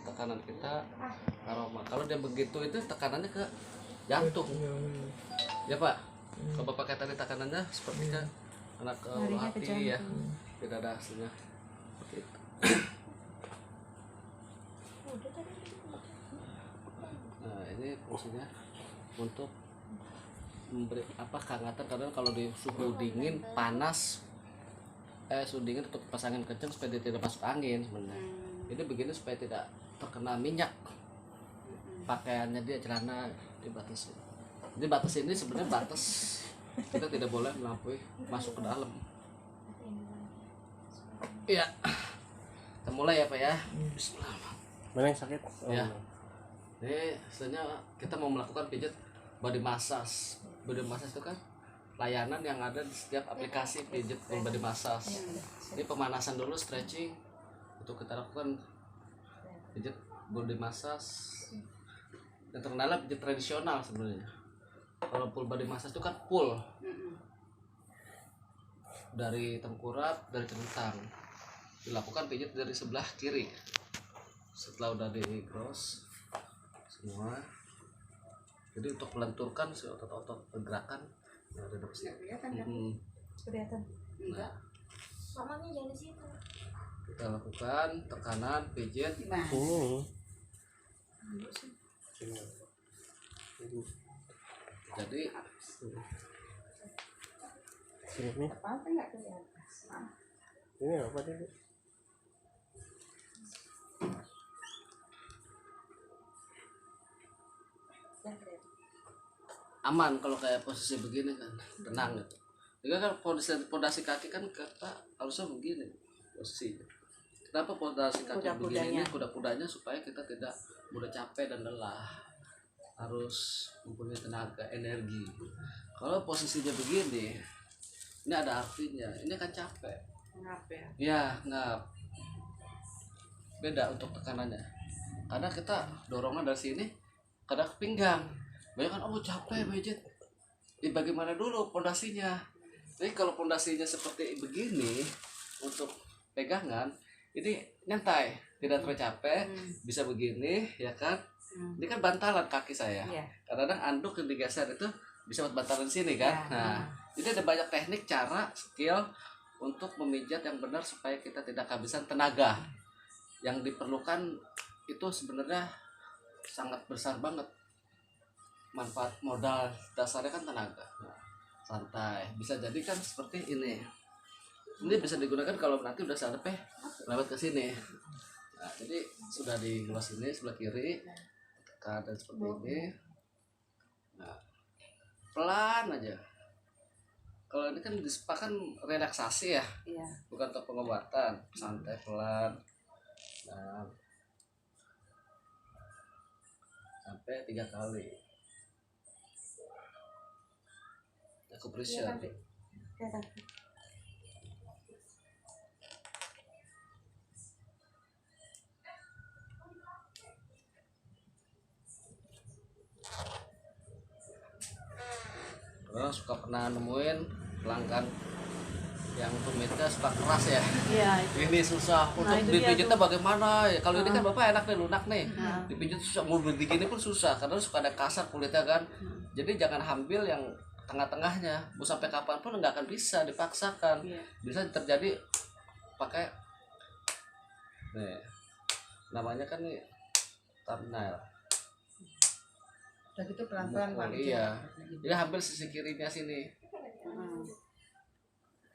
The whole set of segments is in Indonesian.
tekanan kita aroma. Kalau dia begitu itu tekanannya ke jantung. Ya Pak. Kalau Bapak kata tadi tekanannya sepertinya anak ke hati ya. Tidak ada hasilnya. Gitu. Nah, ini fungsinya untuk memberi kehangatan, karena kalau di suhu dingin panas suhu dingin untuk pasangin kencang supaya dia tidak masuk angin sebenarnya. Ini begini supaya tidak terkena minyak pakaiannya, dia celana dibatasi. Jadi batas ini sebenarnya batas kita tidak boleh melampaui masuk ke dalam. Iya, kita mulai ya Pak ya. Bismillahirrahmanirrahim. Mana yang sakit? Ya. Ini sebenarnya kita mau melakukan pijat body massage. Body massage itu kan layanan yang ada di setiap aplikasi pijat full body massage. Ini pemanasan dulu, stretching, untuk kita lakukan pijat body massage. Yang terkenal pijat tradisional sebenarnya. Kalau full body massage itu kan full dari tengkurap, dari centang. Dilakukan pijat dari sebelah kiri. Setelah udah di cross semua, jadi untuk melenturkan si otot-otot pergerakan yang ada di sini. Kelihatan? Nah, Mamanya jangan di situ. kita lakukan tekanan pijat. Jadi Sini. Apa enggak kelihatan? Ini apa tadi? aman kalau kayak posisi begini kan, tenang gitu. Juga kan pondasi kaki kan kata harusnya begini posisinya. Kenapa pondasi kaki begini? Ini kuda-kudanya supaya kita tidak mudah capek dan lelah. Harus mempunyai tenaga, energi. Kalau posisinya begini, ini ada artinya. Ini kan capek. Ngap ya? Ya, ngap. Beda untuk tekanannya. Karena kita dorongan dari sini kadang ke pinggang. Banyak kan, oh capek budget. Bagaimana dulu pondasinya? Jadi kalau pondasinya seperti begini untuk pegangan, ini nyantai, tidak terlalu capek, bisa begini, ya kan? Ini kan bantalan kaki saya. Kadang-kadang anduk yang digeser itu bisa buat bantalan di sini kan. Nah, ini ada banyak teknik, cara, skill untuk memijat yang benar supaya kita tidak kehabisan tenaga. Yang diperlukan itu sebenarnya sangat besar banget. Manfaat modal dasarnya kan tenaga. Nah, santai, bisa jadi kan seperti ini. Ini bisa digunakan kalau nanti udah sampai lewat ke sini. Nah, jadi sudah di gelas ini sebelah kiri, tekan dan seperti ini. Nah, pelan aja. Kalau ini kan disepakkan relaksasi ya, bukan untuk pengobatan, santai pelan. Nah, sampai 3 kali. Aku bersiap. Orang suka pernah nemuin pelanggan yang tumitnya suka keras ya. Iya. Ini susah untuk dipijitnya bagaimana ya? Kalau ini kan Bapak enak nih, lunak nih. Dipijit susah, mau begini pun susah karena suka ada kasar kulitnya kan. Jadi jangan ambil yang tengah-tengahnya. Mau sampai kapanpun nggak akan bisa dipaksakan. Bisa terjadi pakai nih. Namanya kan nih thumbnail. Udah gitu pelan-pelan Pak. Iya. Jadi hampir sisi kirinya sini.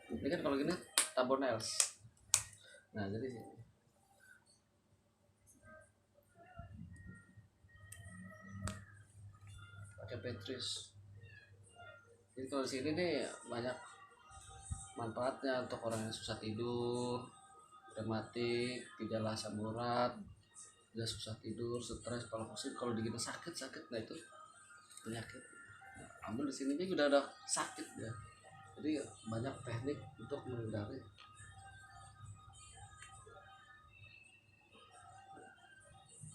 Ini kan kalau gini tabor nails. Nah, jadi sini. Pakai Petrus. Jadi kalau di sini nih banyak manfaatnya untuk orang yang susah tidur, rematik, gejala asam urat, dia susah tidur, stres, kepala pusing. Kalau digini sakit, nah itu penyakit. Nah, ambil di sini juga udah sakit ya. Jadi banyak teknik untuk menghindari.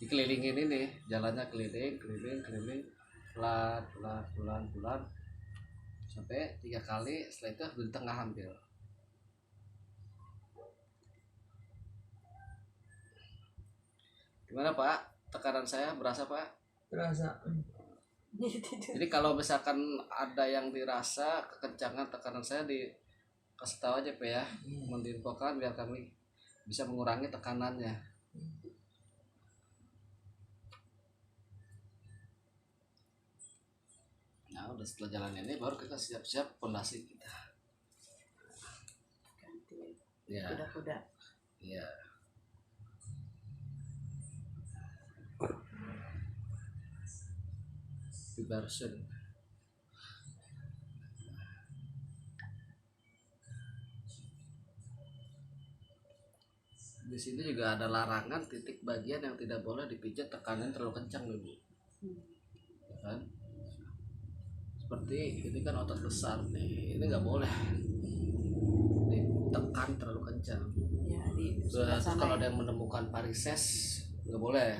Dikelilingin ini, jalannya keliling, pelan, sampai 3 kali. Setelah itu di tengah ambil. Gimana Pak? Tekanan saya berasa Pak? Terasa. Jadi kalau misalkan ada yang dirasa kekencangan tekanan saya dikasih tahu aja Pak ya. Menginfokan biar kami bisa mengurangi tekanannya. Nah udah setelah jalan ini baru kita siap-siap fondasi kita. Ganti Ya, kuda-kuda. ya. Version. Di sini juga ada larangan titik bagian yang tidak boleh dipijat tekanan terlalu kencang nih Bu. Ya kan? Seperti ini kan otot besar nih, ini nggak boleh ditekan terlalu kencang. Ya di sebelah Terus sana. kalau ada Ya. yang menemukan varises nggak boleh,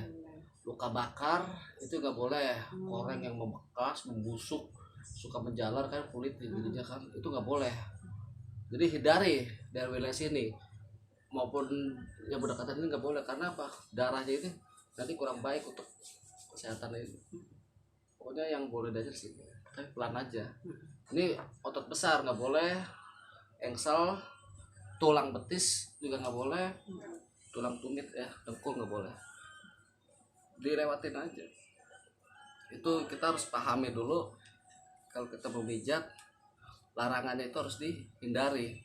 luka bakar itu nggak boleh, koreng yang membekas, membusuk, suka menjalar kan kulit di dirinya kan, itu nggak boleh. Jadi hindari dari wilayah sini maupun yang berdekatan ini nggak boleh, karena apa? Darahnya ini nanti kurang baik untuk kesehatan ini. Pokoknya yang boleh aja sih, tapi pelan aja. Ini otot besar nggak boleh, engsel, tulang betis juga nggak boleh, tulang tumit ya, dengkul nggak boleh. Dilewatin aja. Itu kita harus pahami dulu kalau kita memijat, larangannya itu harus dihindari.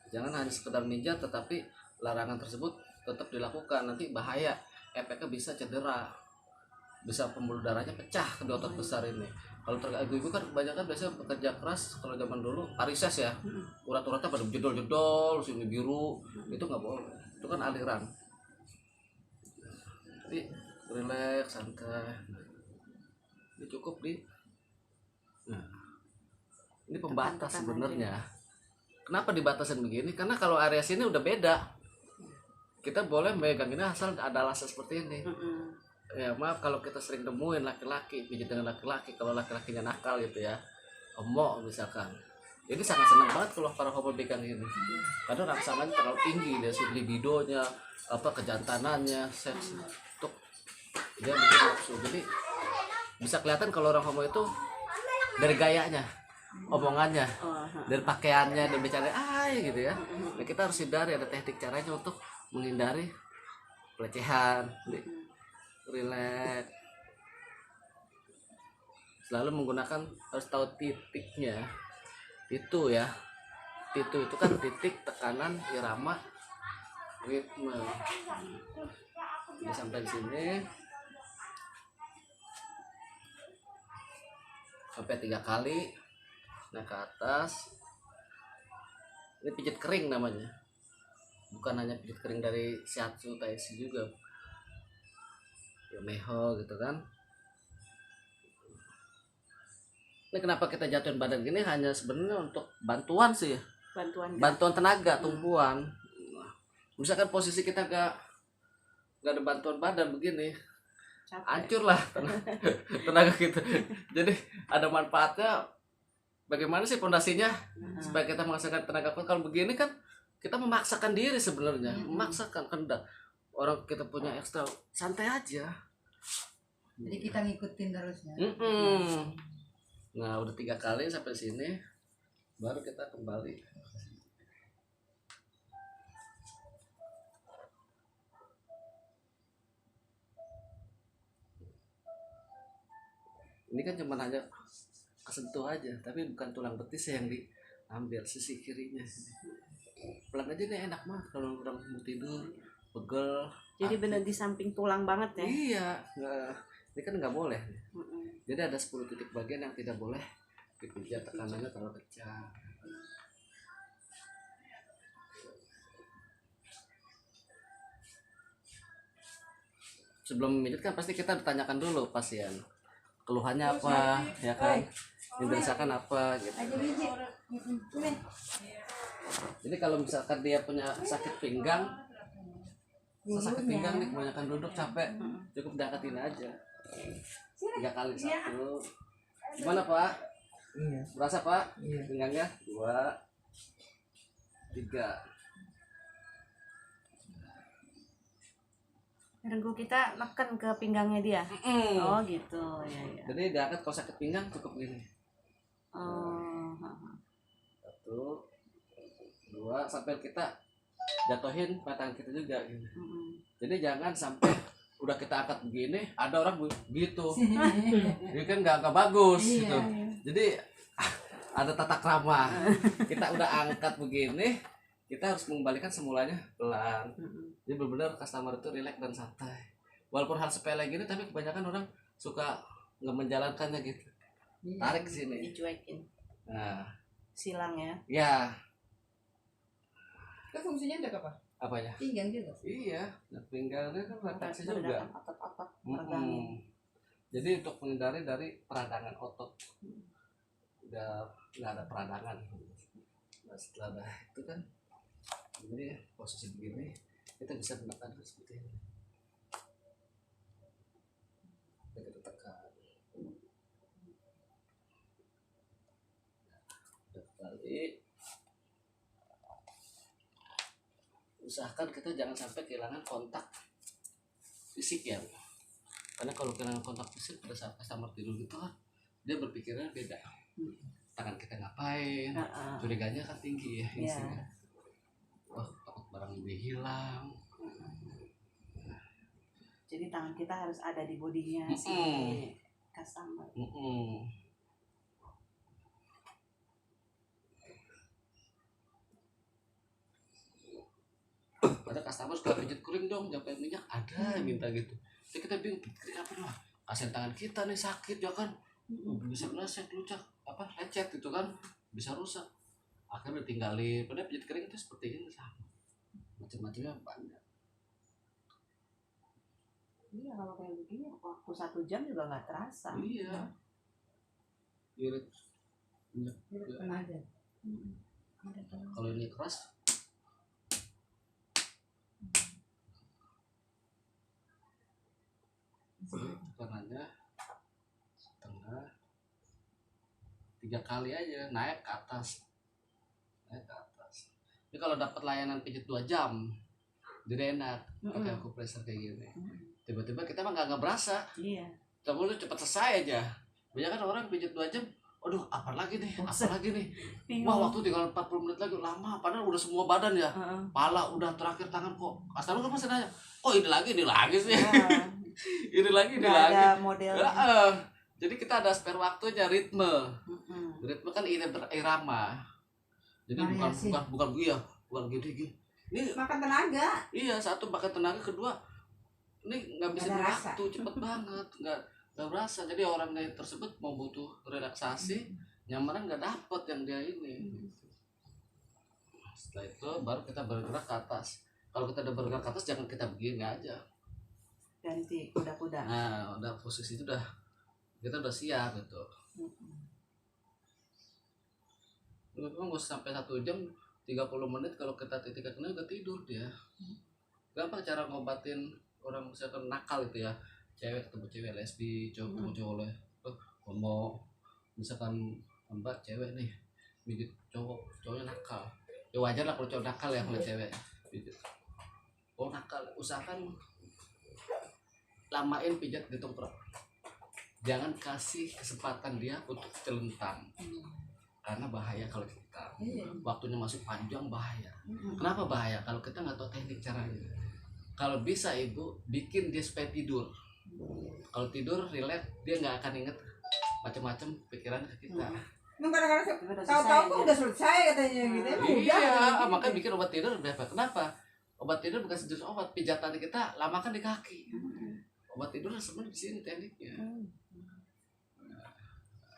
Jangan hanya sekedar mijat tetapi larangan tersebut tetap dilakukan, nanti bahaya, efeknya bisa cedera, bisa pembuluh darahnya pecah ke otot besar ini. Kalau ibu-ibu kan kebanyakan biasanya bekerja keras, kalau zaman dulu varises ya, urat-uratnya pada jedol-jedol, sini biru, itu nggak boleh, itu kan aliran. Jadi relax, santai, ini cukup di, nah, ini pembatas Tekan-tekan sebenarnya. Kenapa dibatasin begini? Karena kalau area sini udah beda, kita boleh megang ini asal ada alasan seperti ini. Ya maaf kalau kita sering temuin laki-laki pijit dengan laki-laki, kalau laki-lakinya nakal gitu ya, homo misalkan, ini sangat senang banget kalau para homo pegang ini, karena rangsangnya terlalu tinggi, dari libidonya, apa kejantanannya, seks untuk dia bikin nafsu. Jadi bisa kelihatan kalau orang homo itu dari gayanya, omongannya, dari pakaiannya, dan bicara gitu ya. Nah, kita harus hindari, ada teknik caranya untuk menghindari pelecehan. Relax, selalu menggunakan, harus tahu titiknya itu ya, itu kan titik tekanan irama ritme. Udah sampai di sini, sampai 3 kali, nah ke atas. Ini pijit kering namanya, bukan hanya pijit kering dari shiatsu, taisi juga, Yomeho gitu kan. Ini kenapa kita jatuhin badan gini, hanya sebenarnya untuk bantuan sih, bantuan tenaga, tumpuan. Nah, misalkan posisi kita gak ada bantuan badan begini, hancur lah tenaga kita. Jadi ada manfaatnya, bagaimana sih fondasinya supaya kita menghasilkan tenaga kuat. Kalau begini kan kita memaksakan diri sebenarnya, memaksakan kehendak. Orang kita punya ekstra, santai aja. Jadi kita ngikutin terus ya. Nah udah 3 kali sampai sini, baru kita kembali. Ini kan cuma hanya kesentuh aja, tapi bukan tulang betis yang diambil, sisi kirinya. Pelan aja nih, enak banget kalau orang mau tidur pegel. Jadi benar di samping tulang banget ya. Iya, ini kan nggak boleh. Jadi ada 10 titik bagian yang tidak boleh dipijat, tekanannya terlalu kencang. Sebelum memijat kan pasti kita ditanyakan dulu pasien keluhannya apa, ya kan, yang dirasakan apa gitu. Jadi kalau misalkan dia punya sakit pinggang, sakit pinggang nih, kebanyakan duduk capek, cukup diangkatin aja 3 kali. 1. Gimana Pak? Iya. Berasa Pak? Iya. Pinggangnya 2, 3. Rengku kita neken ke pinggangnya dia. Oh gitu, ya ya. Jadi diangkat kalau sakit pinggang cukup gini. Oh. 1, 2 sampai kita jatuhin tangan kita juga gitu. Jadi jangan sampai udah kita angkat begini ada orang begitu. Ini kan nggak bagus gitu. Jadi ada tata krama. Kita udah angkat begini, kita harus mengembalikan semulanya pelan. Jadi benar-benar customer itu rileks dan santai. Walaupun hal sepele gini tapi kebanyakan orang suka nggak menjalankannya gitu. Tarik ke sini. Dicuekin. Nah, Silang ya. ya Itu fungsinya untuk apa? apanya? Pinggang juga. Iya, nah pinggangnya kan refleksi juga. Otot-otot meregangin. Jadi untuk menghindari dari peradangan otot, udah nggak ada peradangan. Nah, setelah dah itu kan, ini posisi begini kita bisa menekan seperti ini. Kita tekan. Udah kembali. Usahakan kita jangan sampai kehilangan kontak fisik ya, karena kalau kehilangan kontak fisik pada saat customer tidur gitu kan dia berpikirnya beda, tangan kita ngapain, curiganya kan tinggi ya instingnya. Wah takut barang gue hilang. Jadi tangan kita harus ada di bodinya si customer. Ada customer suka pijit kering dong, jangan pengen minyak, ada yang minta gitu. Jadi kita bingung, kering apa lah? Kasian tangan kita nih sakit ya kan, bisa lecet, lecet gitu kan, bisa rusak. Akhirnya ditinggalin. Padahal pijit kering itu seperti ini sama, macam-macamnya banyak. Iya kalau kayak begini waktu 1 jam juga nggak terasa. Iya. Irit. Tenaga. Kalau ini keras, tekanannya setengah, 3 kali aja naik ke atas. Ini kalau dapat layanan pijit 2 jam, jadi enak pakai akupressure kayak gini. Tiba-tiba kita mah nggak berasa. Iya. Coba lu cepat selesai aja. Banyak kan orang pijit 2 jam, aduh apa lagi nih, Bingung. wah waktu tinggal 40 menit lagi, lama padahal udah semua badan ya, pala udah terakhir tangan kok. Asal lu kan masih nanya, oh ini lagi sih. ini lagi ada model. Jadi kita ada spare waktunya, ritme kan irama. Jadi bukan gini. Ini Makan tenaga. iya, satu makan tenaga, kedua ini nggak bisa Nggak ada waktu cepet banget, nggak berasa. Jadi orang yang tersebut mau butuh relaksasi, nyamaran nggak dapet yang dia ini. Setelah itu baru kita bergerak ke atas. Kalau kita udah bergerak ke atas, jangan kita begini aja. Ganti kuda-kuda. Nah, udah posisi itu kita udah siap gitu. Memang nggak sampai 1 jam 30 menit, kalau kita titik kena udah tidur dia. Gampang cara ngobatin orang misalkan nakal itu ya, cewek ketemu cewek, lesbi, cowok ketemu cowok homo, misalkan mbak cewek nih mijit cowoknya nakal, ya wajar lah kalau cowok nakal ya, kalau cewek mijit nakal. Usahakan lamain pijat di tongkrong, jangan kasih kesempatan dia untuk celentang, karena bahaya kalau kita waktunya masih panjang, bahaya. Kenapa bahaya? Kalau kita nggak tahu teknik caranya. Kalau bisa ibu bikin dia supaya tidur. Kalau tidur relax, dia nggak akan inget macam-macam pikiran ke kita. Kadang-kadang tahu-tahu kok udah selesai katanya gitu. Iya, makanya bikin obat tidur berapa? Kenapa? Obat tidur bukan sejenis obat, pijatan kita lamakan di kaki. Obat tidur sebenarnya di sini tekniknya.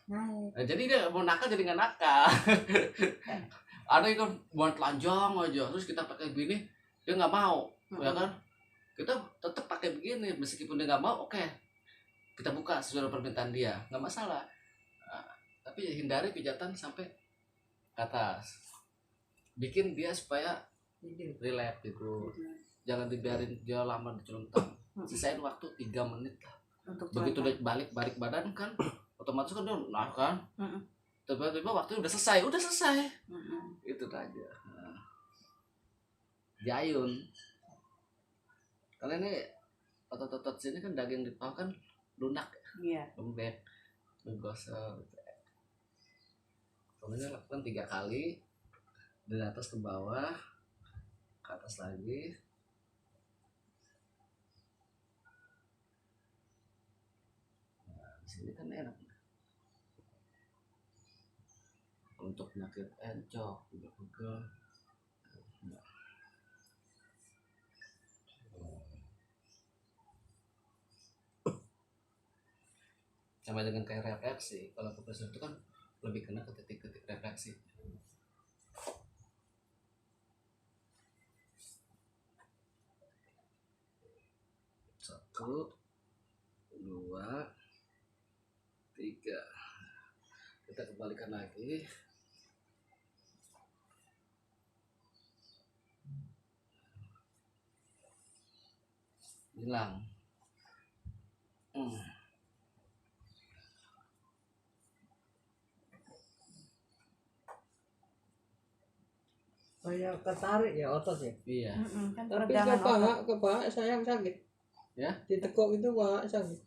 Nah, jadi dia mau nakal jadi nggak nakal. Ada yang kan buat telanjang aja, terus kita pakai gini, dia nggak mau, ya kan? Kita tetap pakai begini, meskipun dia nggak mau, oke, kita buka sesuai permintaan dia, nggak masalah. Nah, tapi hindari pijatan sampai ke atas. Bikin dia supaya relax gitu. Jangan dibiarin dia lama dicelentang. Sisain waktu 3 menit lah. Begitu udah balik badan kan, otomatis kan dia nah kan. Tiba-tiba waktu udah selesai. Itu aja. Nah. Jayun. Kalian ini otot-otot sini kan daging di bawah kan lunak, Iya. lembek, menggosok. Kemudian lakukan 3 kali dari atas ke bawah, ke atas lagi. Nah, di sini kan enak. Untuk penyakit encok, pegel. Sama dengan kayak refleksi. Kalau akupresur itu kan lebih kena ke titik-titik refleksi. Satu, dua, tiga. Kita kembalikan lagi. Hilang. Kayak ketarik ya otot ya. Iya. Kan Tapi peregangan ke paha saya yang sakit. Ya? Ditekuk itu paha sakit.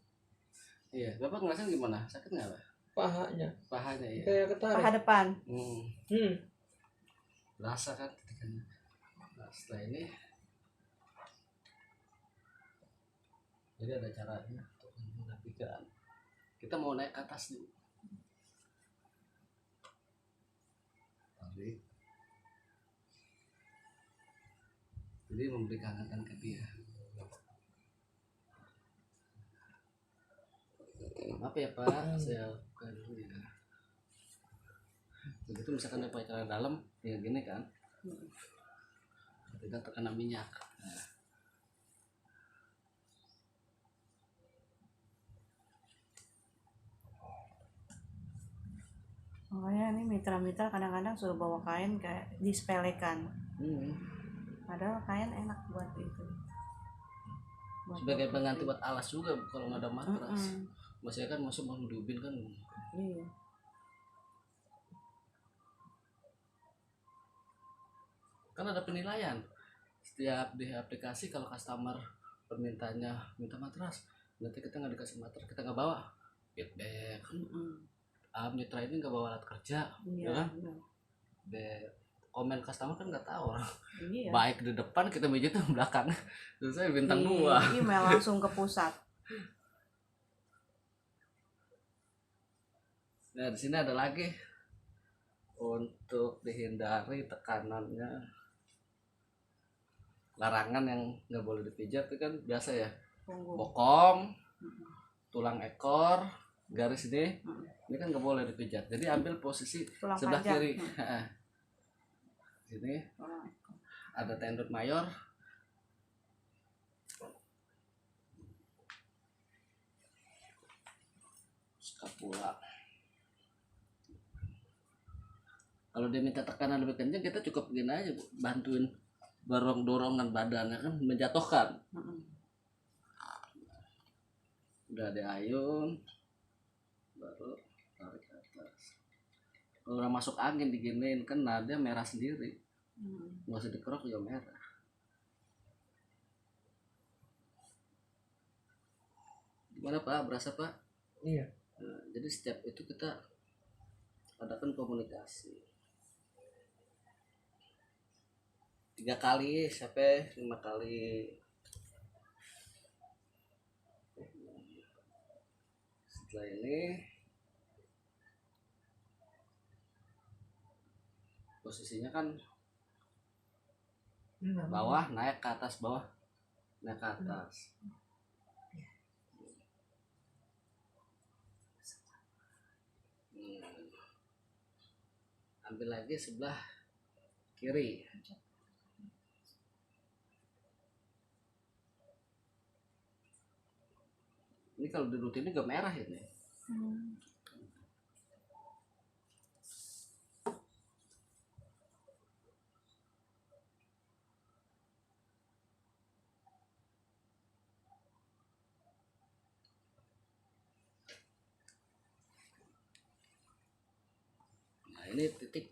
Iya. Bapak ngerasain gimana? Sakit nggak, Pak? Pahanya. Pahanya ya. Kayak ketarik. paha depan. Rasa kan ketika. Nah, setelah ini jadi ada caranya untuk menafikan. Kita mau naik ke atas dulu. Tarik. Jadi memberi kehangatan ke dia. Maaf ya Pak, saya buka dulu ya. Begitu misalkan dia pakai celana dalam, ya gini kan, tidak terkena minyak. Nah. Makanya ini mitra-mitra kadang-kadang suruh bawa kain kayak disepelekan. Padahal kain enak buat itu. Sebagai pengganti buat alas juga kalau nggak ada matras. Masih kan masuk mau hidupin kan. Iya. Kan ada penilaian. Setiap di aplikasi kalau customer permintaannya minta matras, nanti kita nggak dikasih matras, kita nggak bawa feedback. Mitra ini nggak bawa alat kerja, Iya. ya kan? Komen customer kan nggak tahu orang. Iya. Baik di depan kita mijit di belakang. Terus saya bintang 2. Email langsung ke pusat. Nah di sini ada lagi untuk dihindari tekanannya, larangan yang nggak boleh dipijat itu kan biasa ya, bokong, tulang ekor, garis ini kan nggak boleh dipijat. Jadi ambil posisi tulang sebelah panjang. kiri. Sini ada tendon mayor, skapula. Kalau dia minta tekanan lebih kencang, kita cukup begini aja, Bu. Bantuin dorongan badannya kan menjatuhkan. Udah diayun, baru tarik ke atas. Kalau udah masuk angin diginiin kan nada merah sendiri. Nggak usah dikerok juga merah. Gimana Pak? Berasa Pak? Iya. Nah, jadi setiap itu kita adakan komunikasi. 3 kali sampai 5 kali. Setelah ini posisinya kan bawah naik ke atas, bawah naik ke atas. Ambil lagi sebelah kiri. Ini kalau di rutin ini gak merah ini. Nah ini titik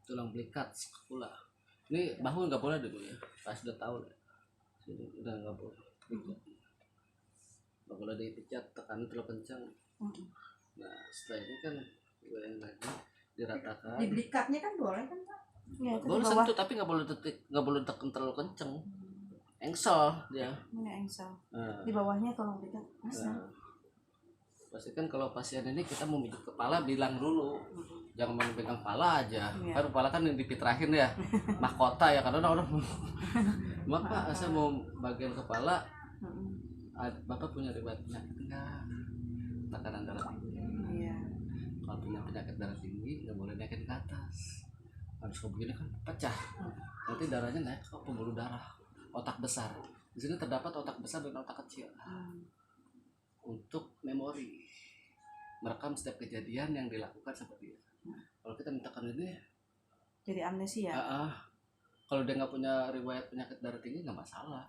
tulang belikat skapula. Ini bahu nggak boleh dulu ya, pas udah tahu ya. Sini udah nggak boleh. Nggak boleh dipijat, tekan terlalu kencang. Nah setelah ini kan goyang lagi, diratakan. Dibeli cutnya kan boleh kan Pak? Ya, itu Boleh di bawah. sentuh tapi nggak boleh tekan terlalu kencang. Engsel dia. Ini engsel. Nah, Di bawahnya tolong dikat. Mas, nah. Pastikan kalau pasien ini kita mau mijit kepala bilang dulu. Jangan main pegang kepala aja. Iya. Kan kepala kan yang dipitrahin ya. Mahkota ya karena orang Mak Pak, saya mau bagian kepala. Bapak punya riwayat penyakit enggak? Tekanan darah tinggi. Iya. Kalau punya penyakit darah tinggi nggak boleh naikin ke atas. Harus kayak begini kan pecah. Nanti darahnya naik ke pembuluh darah, otak besar. Di sini terdapat otak besar dan otak kecil. Untuk memori, merekam setiap kejadian yang dilakukan seperti itu. Kalau kita mintakan ini, Jadi amnesia. kalau dia nggak punya riwayat penyakit darah tinggi nggak masalah.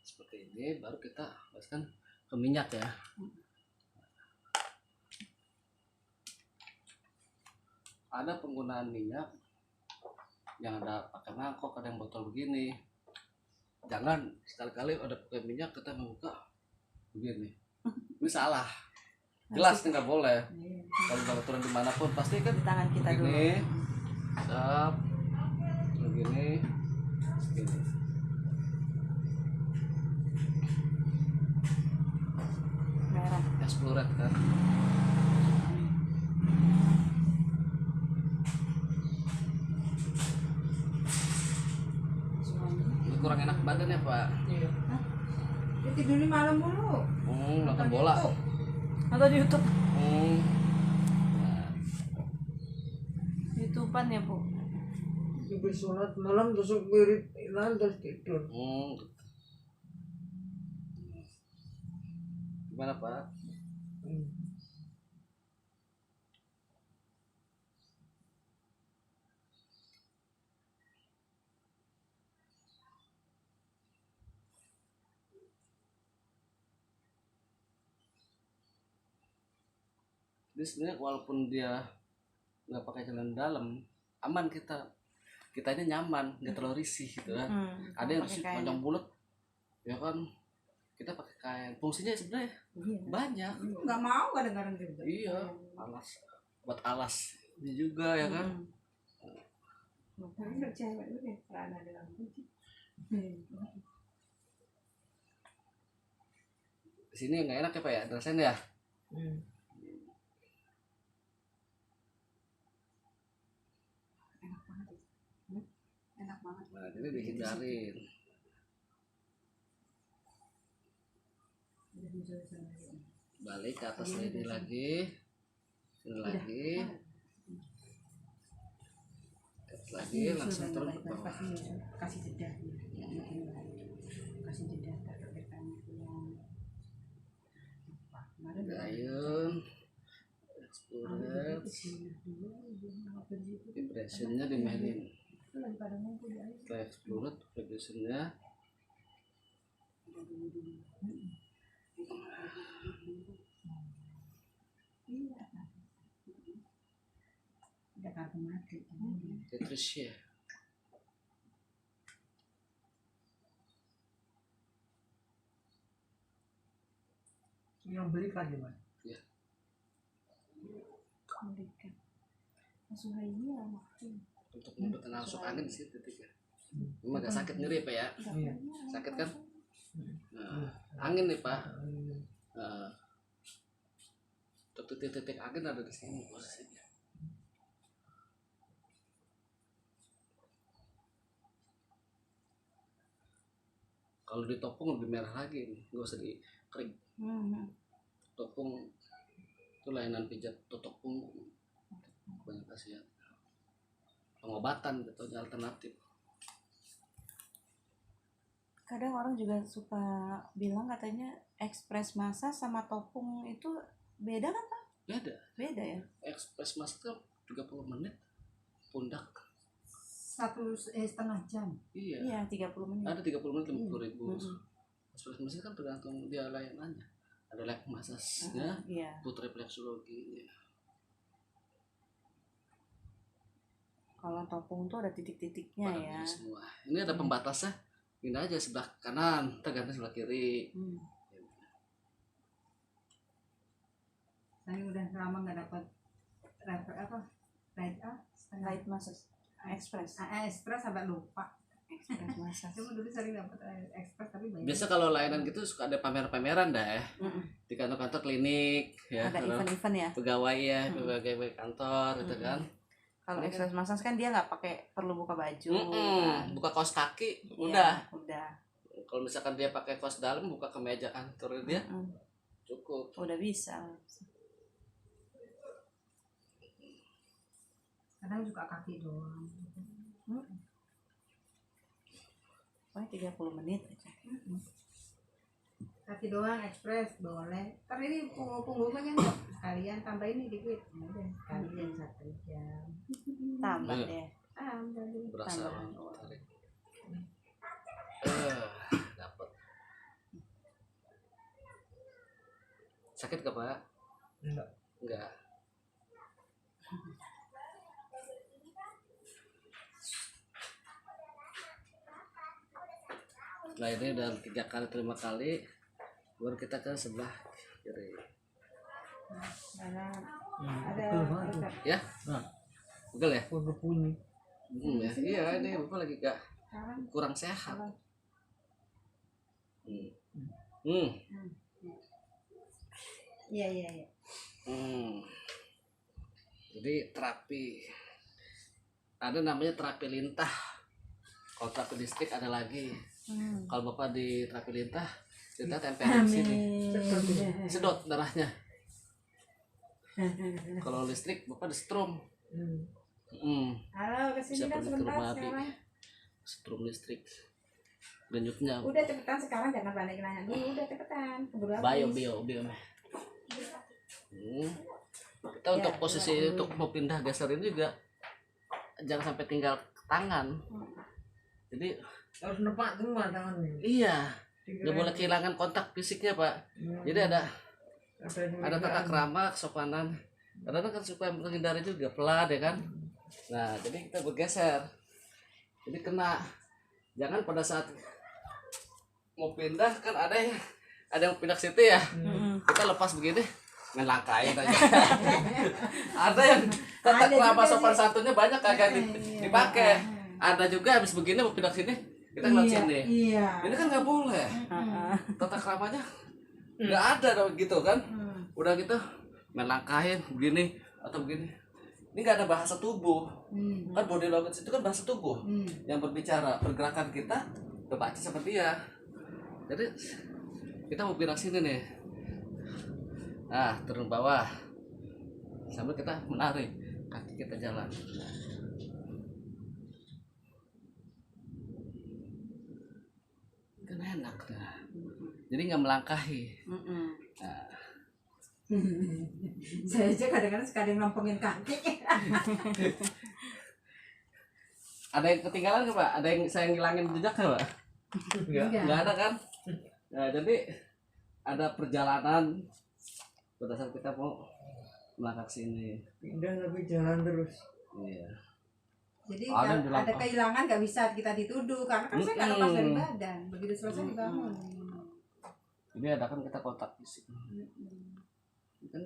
Seperti ini baru kita masukkan ke minyak ya. Ada penggunaan minyak yang ada pakai mangkok, ada yang botol begini. Jangan sekali-kali ada pakai minyak kita membuka begini. Ini salah. Jelas nggak boleh. Kalau bawa turun dimanapun pasti kan Di tangan kita dulu. begini, sap, begini, begini. Merah. Explorer kan. Ini kurang enak badan ya Pak. Iya. Dia tidurnya malam mulu. Nonton bola. Atau di YouTube. Nah, YouTubean ya Bu. Diberi sholat malam terus wirid ilan terus tidur. Gimana Pak? Jadi sebenarnya walaupun dia nggak pakai celana dalam, aman kitanya nyaman, nggak terlalu risih gitu kan. Ada yang risih panjang bulat, ya kan. Kita pakai kain. Fungsinya sebenarnya banyak. Nggak mau kadang-kadang juga. Iya, alas buat alas ini juga ya kan. Tapi kalau cewek itu deh celana dalam kunci. Di sini nggak enak ya Pak ya, rasain ya. Enak banget. Nah, ini dihindarin. Balik ke atas lagi ini lagi langsung turun ke bawah. Kasih jeda. Kasih jeda terkekang Gayung, explorer, vibrationnya dimainin. Setelah explorer, vibrationnya terus ya. Yang beli kan di mana? Ya. Memberikan. Asuhan ini makin. Untuk membuat masuk angin di sini titik ya. Emang agak sakit nyeri Pak ya? Iya. Sakit kan? Nah, angin nih Pak. Nah, titik-titik angin ada di sini posisinya. Kalau ditopong lebih merah lagi nih, nggak usah dikering. Topung itu layanan pijat topung banyak pasien. Pengobatan gitu alternatif. Kadang orang juga suka bilang katanya ekspres masa sama topung itu beda kan Pak? Beda ya? Ekspres mas itu 30 menit pundak. 1,5 jam. Iya. Iya 30 menit. Ada 30 menit 50.000. Ekspres mas kan tergantung dia layanannya. Ada leg massage-nya, Iya. foot reflexologi. topung tuh ada titik-titiknya pada ya. begini semua. Ini ada pembatasnya, ini aja sebelah kanan, kita ganti sebelah kiri. Saya udah lama nggak dapat Light massage express. express sampai lupa. Express massage. Cuma dulu sering dapat express tapi banyak. Biasa kalau layanan gitu suka ada pamer-pameran dah ya. Di kantor-kantor klinik ya. Ada kalau event-event ya. pegawai ya, pegawai kantor gitu kan. Kalau Ini express massage kan dia nggak pakai perlu buka baju. kan. Buka kaos kaki, Iya, udah. Udah. Kalau misalkan dia pakai kaos dalam, buka kemeja kantor dia cukup. Udah bisa. Kadang juga kaki doang. Pokoknya 30 menit aja. Kaki doang express boleh. Ntar ini punggungnya enggak sekalian tambah ini dikit. Udah sekalian 1 jam. Tambah Iya. deh. Udah deh. Berasa Tambahan banget, uang. tarik. Dapat. Sakit gak Pak? Enggak. Nah ini udah 3 kali, 5 kali, baru kita ke sebelah kiri. Karena Betul banget tuh. Ya? Nah. Pegel ya? Udah bunyi. Ya. Iya ini Bapak lagi gak kurang sehat. iya. Jadi terapi ada namanya terapi lintah. Kalau terapi listrik ada lagi. Kalau Bapak di terapi lintah, kita tempelin di sini, sedot darahnya. Kalau listrik Bapak di strom. Halo, Bisa kesini dong pergi ke sebentar rumah api. sekarang. Strom listrik. Denyutnya Udah cepetan sekarang jangan balik nanya dulu, udah cepetan. Keburu bio. Kita untuk posisi untuk mau pindah geser ini juga jangan sampai tinggal tangan. Jadi harus nepak semua tangannya. iya, nggak boleh kehilangan kontak fisiknya Pak. Jadi ada tata krama, kesopanan. Karena kan supaya menghindari juga pelat ya kan. Nah jadi kita bergeser. Jadi kena. Jangan pada saat mau pindah kan ada yang pindah ke situ ya. Kita lepas begini ngelangkain aja. Ada yang tata krama sopan santunnya banyak kagak dipakai. Ada juga habis begini mau pindah ke sini kita ngeliat sini. Iya. Ini kan nggak boleh. Tata kramanya nggak ada dong gitu kan. Udah gitu melangkahin begini atau begini. Ini nggak ada bahasa tubuh. Kan body language itu kan bahasa tubuh yang berbicara, pergerakan kita kebaca seperti dia. Jadi kita mau pindah sini nih. Nah, turun bawah. Sambil kita menarik kaki kita jalan. Kan enak dah. Jadi nggak melangkahi. Nah, Saya aja kadang-kadang sekali ngomongin kaki. ada yang ketinggalan nggak Pak? Ada yang saya ngilangin jejak nggak Pak? Nggak ada kan? Nah, jadi ada perjalanan pada saat kita mau melangkah sini. Pindah tapi jalan terus. Iya. Jadi Ada yang ada dilangkah. kehilangan nggak bisa kita dituduh karena kan saya nggak lepas dari badan. Begitu selesai dibangun. Jadi ada kan kita kontak fisik. Kan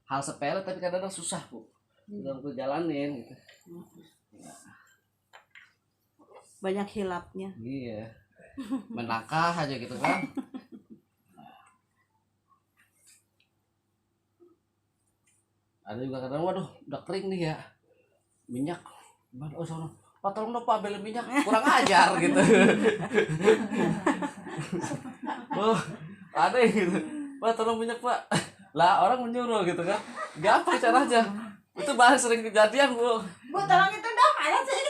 hal sepele tapi kadang-kadang susah Bu. Dalam jalanin gitu. Banyak hilapnya. Iya. Melangkah aja gitu kan. Ada juga kadang waduh udah kering nih ya. Minyak. Gimana? Oh sono. Pak tolong dong Pak ambil minyak. Kurang ajar gitu. Oh, ada yang gitu. Pak tolong minyak Pak. Lah orang menyuruh gitu kan. Gampang caranya. Itu bahas sering kejadian Bu. Bu tolong itu dong, ada sih.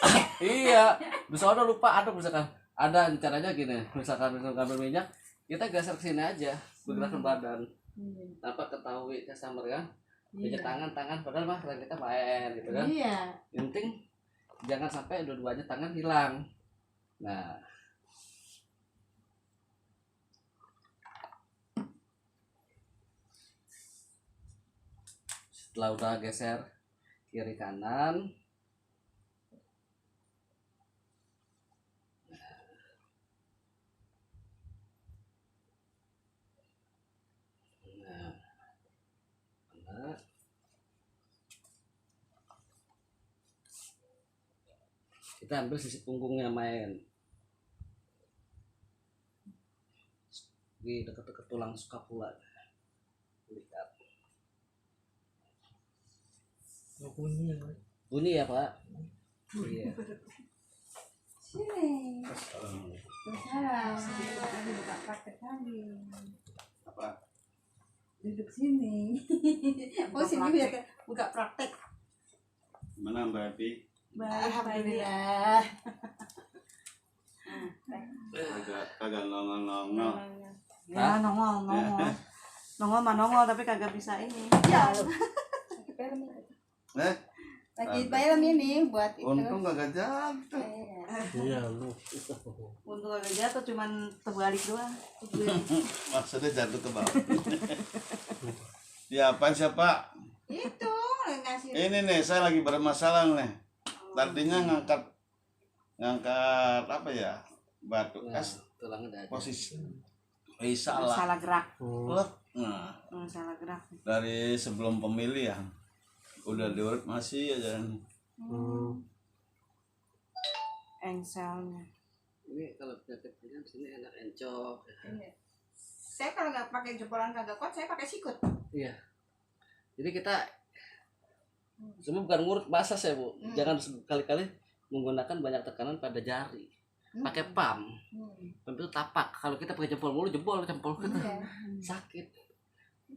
Iya. Misalnya lupa ada misalkan. Ada caranya gini. Misalkan ngambil minyak, kita geser ke sini aja. Bergerakan badan. Tanpa ketahui customer kan. Pijat tangan padahal mah tangan kita main gitu kan. Iya. Yang penting jangan sampai dua-duanya tangan hilang. Nah, setelah udah geser kiri kanan. Nah, kita ambil sisi punggungnya main di dekat-dekat tulang scapula. Lihat Bunyi ya, Pak. bunyi ya Pak. Iya. Sini. Terus tadi buka praktek kali. Apa? Duduk sini. Oh sini biar buka praktek. Mana Mbak Epi? Alhamdulillah. Kagak nongol-nongol. Ya nongol nongol mah nongol tapi kagak bisa ini. Ya. Film ini. Lagi film ini buat itu. Untung kagak jatuh. Iya, lu. Untung kagak jatuh cuman terbalik doang. Maksudnya jatuh ke bawah. Ya apa siapa? Itu ngasih. Ini nih saya lagi bermasalah nih. Tadinya ngangkat apa ya? Batu Nah, es tulangnya ada. posisi. Salah. Salah gerak. Lek. Nah, Salah gerak. dari sebelum pemilihan udah diurut masih aja. Engselnya. Ini kalau penyakit pinggang sini enak encok. Iya. Saya kalau nggak pakai jebolan kagak kuat, saya pakai sikut. Iya. Jadi kita semua bukan ngurut basah ya Bu. Jangan sekali-kali menggunakan banyak tekanan pada jari. Pakai pam. Pam itu tapak. Kalau kita pakai jempol mulu jempol kita Iya. sakit.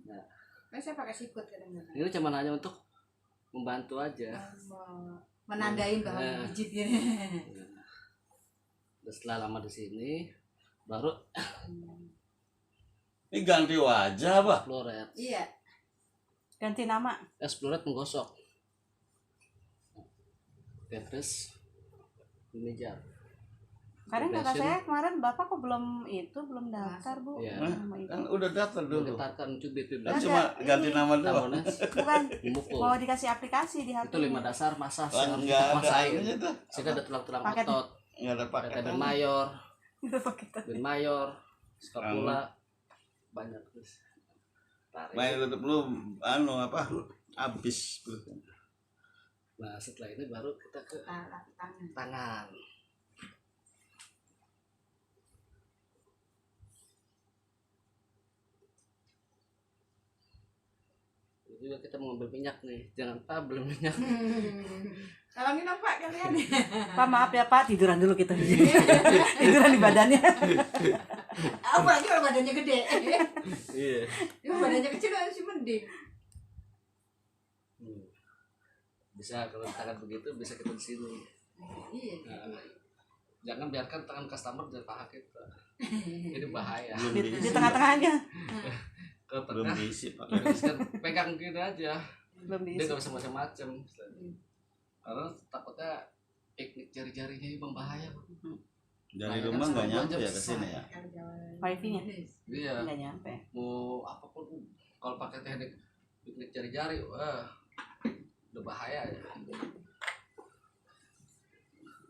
Nah, saya pakai sikut kadang-kadang. Ini cuma hanya untuk membantu aja. Menandain bahwa Nah. pijitnya. Dan setelah lama di sini baru Ini ganti wajah, Pak. exploret. Iya. Ganti nama. Exploret menggosok. Oke, terus ini jar. Kadang kata Beresin. saya kemarin bapak kok belum daftar Bu. Iya. Nama ibu. Kan udah daftar dulu. Getarkan cubit Kan Ada, cuma ganti ini. nama doang. tamones Bukan. memukul. Mau dikasih aplikasi di HP. Itu 5 dasar masas Lah yang enggak ada masain. aja tuh. Sini ada tulang-tulang Paket. otot, Enggak ada ada paket. ben mayor, Udah pakai tuh. ben mayor, scapula, banyak terus. Tarik. Main tutup lu apa? Habis. Nah setelah ini baru kita ke Tangan. tangan. Ini juga kita mau ambil minyak nih, jangan lupa beli minyak. Kalau minum Pak kalian. Pak maaf ya Pak, tiduran dulu kita. Tiduran di badannya. Apalagi kalau badannya gede. Iya. Itu badannya kecil masih mending. Bisa kalau tangan begitu bisa kita di sini. Iya. Nah, jangan biarkan tangan customer di paha kita. Ini bahaya. Belum Di diisi. tengah-tengahnya. Kalau Belum tengah, diisi, Pak. kan pegang gini aja. Belum Dia diisi. nggak bisa macam-macam. Karena takutnya piknik jari-jarinya membahaya. Dari Nah, rumah kan nggak sama nyampe gua ya aja ke sini besar. ya. Wifi-nya Iya. nggak nyampe. Mau apapun kalau pakai teknik piknik jari-jari, wah udah bahaya ya.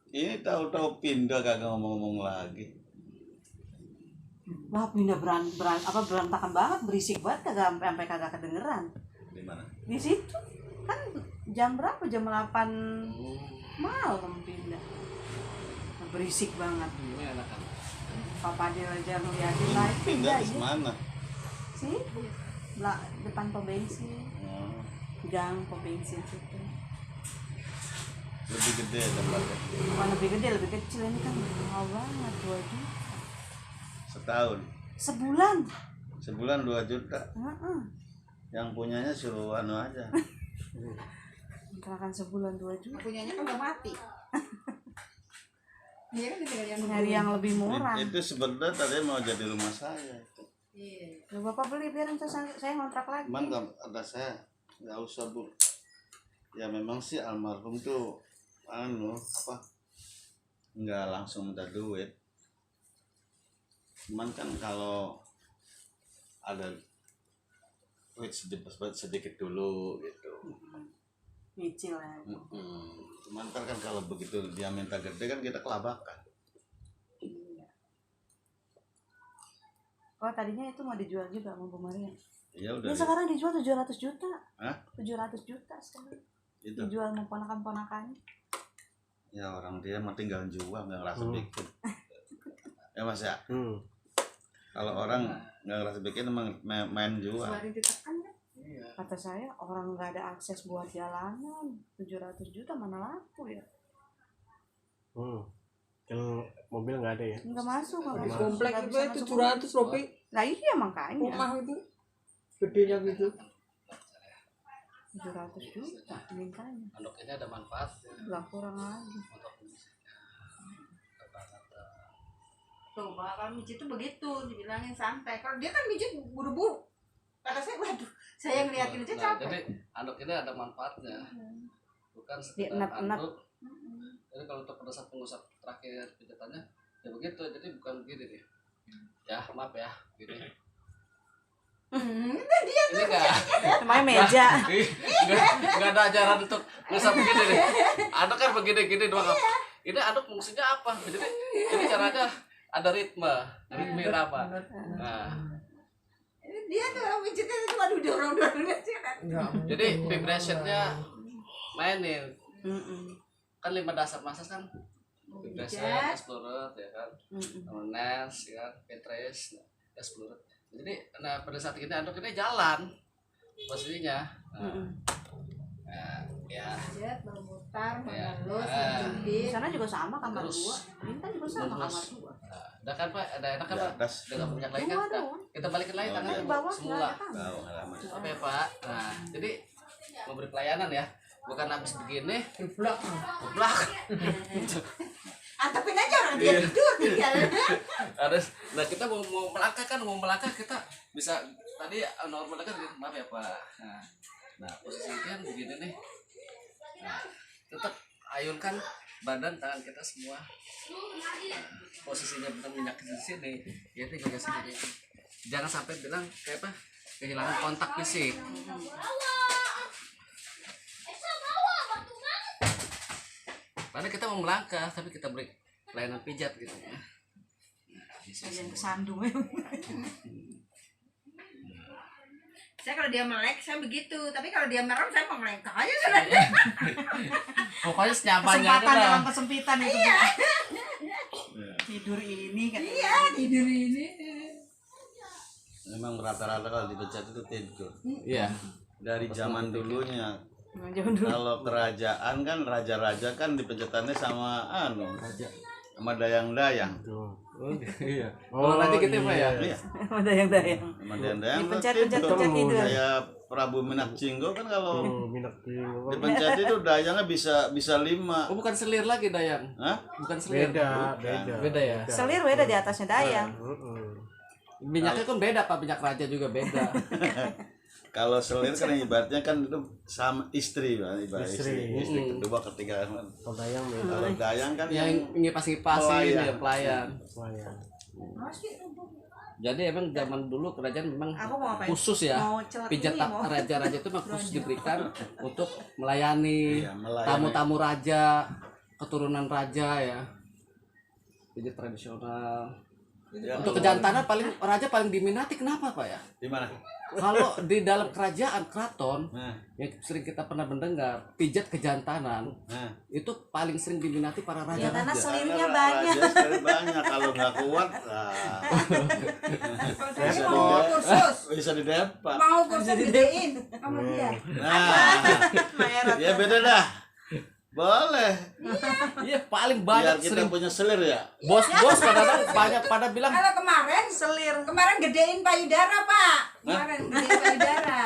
Ini tahu-tahu pindah kagak ngomong-ngomong lagi. Lah pindah berantakan banget, berisik banget sampai kagak kedengeran. Di mana? Di situ kan jam berapa? Jam 8 malam pindah. Berisik banget. Ini enak kan. Papa dia aja ngeliatin lah itu Pindah pindah di aja. mana? Sih, depan pom bensin, Oh, gang pom bensin situ. lebih gede tempatnya. Bukan lebih gede, lebih kecil, ini kan mahal banget, 2 juta. Setahun. Sebulan. Sebulan 2 juta. Heeh. Yang punyanya suruh aja. Kontrakan sebulan 2 juta. Punyanya kan udah mati. Iya kan yang Nyari yang lebih murah. Itu sebenarnya tadi mau jadi rumah saya. Iya. Ya, Bapak beli biar nanti saya ngontrak lagi. Cuman ada saya nggak usah Bu. Ya memang sih almarhum tuh nggak langsung minta duit. Cuman kan kalau ada duit sedikit dulu gitu. Kecil ya. Cuman ntar kan kalau begitu dia minta gede kan kita kelabakan. Iya. Oh tadinya itu mau dijual juga sama Bu Maria. Ya udah. Ya sekarang dijual 700 juta. Hah? 700 juta sekarang. Itu. Dijual sama ponakan-ponakannya. Ya orang dia mah tinggal jual nggak ngerasa bikin. Ya Mas ya. Kalau orang nggak ngerasa bikin emang main jual. Selain ditekan kan. Iya. Kata saya orang nggak ada akses buat jalanan 700 juta mana laku ya. Yang mobil nggak ada ya? Nggak masuk nggak Di masuk. komplek Nggak itu bisa masuk. 700 loh, Pi. Nah iya makanya Rumah itu gedenya gitu. 700 juta mintanya. Andok ini ada manfaatnya Nggak kurang lagi. untuk Tuh bakal mijit tuh begitu dibilangin santai. Kalau dia kan mijit buru-buru. Kata saya waduh, saya ngeliatin aja Nah, capek. jadi andok ini ada manfaatnya, bukan sekedar Dienap-enap. anduk. Jadi kalau untuk pada saat pengusap terakhir pijatannya ya begitu, jadi bukan begini nih. Ya maaf ya, gini. Ini Namanya meja. enggak ada ajaran untuk ngusap begini nih. Anduk kan begini-gini doang. Ini anduk fungsinya apa? Jadi caranya ada ritme irama. Nah, Dia tuh orang mijitnya cuma dorong-dorong aja kan. jadi vibrationnya mainin. Mm-mm. Kan 5 dasar masas kan vibration, Pijat. explorer ya kan, Mm-mm. nance ya kan, petrace, explorer. Jadi nah pada saat ini anduk ini jalan posisinya. Nah, ya Mijit, memutar, Ya. mengelus, Di menjepit. sana juga sama kamar Terus. 2. Ini kan juga sama Terus. kamar 2. udah kan Pak, ada enak kan Di Pak? atas. Udah nggak banyak lagi kan? Dua Nah, doang. kita balikin lagi Oh, tangannya Di iya. bawah nggak semula. ada kamar. Tahu halaman. Oke Pak. Nah, jadi memberi pelayanan ya, bukan habis begini, geblak. Antepin aja orang dia tidur tinggal. Harus. Nah kita mau melangkah kita bisa tadi normal kan gitu. Maaf ya Pak. Nah posisi kan begini nih. Nah, tetap ayunkan badan tangan kita semua. Nah, posisinya benar minyak di sini. Ya ini juga sini. Jangan sampai bilang kayak apa kehilangan kontak fisik. Padahal kita mau melangkah tapi kita beri pelayanan pijat gitu ya. Yang kesandung. Saya kalau dia melek saya begitu, tapi kalau dia merem saya mau melengkak aja sebenarnya. Pokoknya senyamannya Kesempatan aja dalam lah. kesempitan itu. Iya. Tidur ini kan. Iya, tidur ini. Memang rata-rata kalau dipecat itu tidur. Iya. Dari zaman dulunya. Jangan dulu. Kalau kerajaan kan raja-raja kan dipecatannya sama sama dayang-dayang. Tuh. Oh, iya. Oh, nanti kita Pak ya. Iya. Ada yang dayang. Sama dayang-dayang Dipencet-pencet tidur. tidur. Kayak Prabu Minak Jinggo kan kalau Minyak bingung. dipencet itu dayangnya bisa 5. Oh, bukan selir lagi dayang. Hah? Bukan selir. Beda. Beda ya? Selir beda di atasnya dayang. Minyaknya kan beda Pak, minyak raja juga beda. Kalau selir kan ibaratnya kan itu sama istri, Pak. Ibarat Istri. istri kedua ketiga. Kalau dayang beda. Kalau dayang kan Yang ngipas-ngipasin Pelayan. ya pelayan. Pelayan. Jadi emang zaman dulu kerajaan memang Aku mau apa? khusus ya. Mau celak Pijat ini, mau. raja-raja itu memang khusus diberikan untuk melayani Iya, melayani. tamu-tamu raja, keturunan raja ya. Pijat tradisional. Ya, Untuk kejantanan raja paling diminati kenapa Pak ya? di mana? Kalau di dalam kerajaan keraton Nah, yang sering kita pernah mendengar pijat kejantanan nah. itu paling sering diminati para Ya karena raja-raja. selirnya Karena banyak. raja sekali banyak kalau nggak kuat Saya mau kursus, bisa didepak. mau kursus gedein sama dia. Nah, ya beda dah. Boleh. Iya paling Biar banyak kita sering punya selir ya. bos-bos kadang-kadang banyak pada bilang Kalau kemarin Selir. kemarin gedein payudara Pak, kemarin gedein payudara.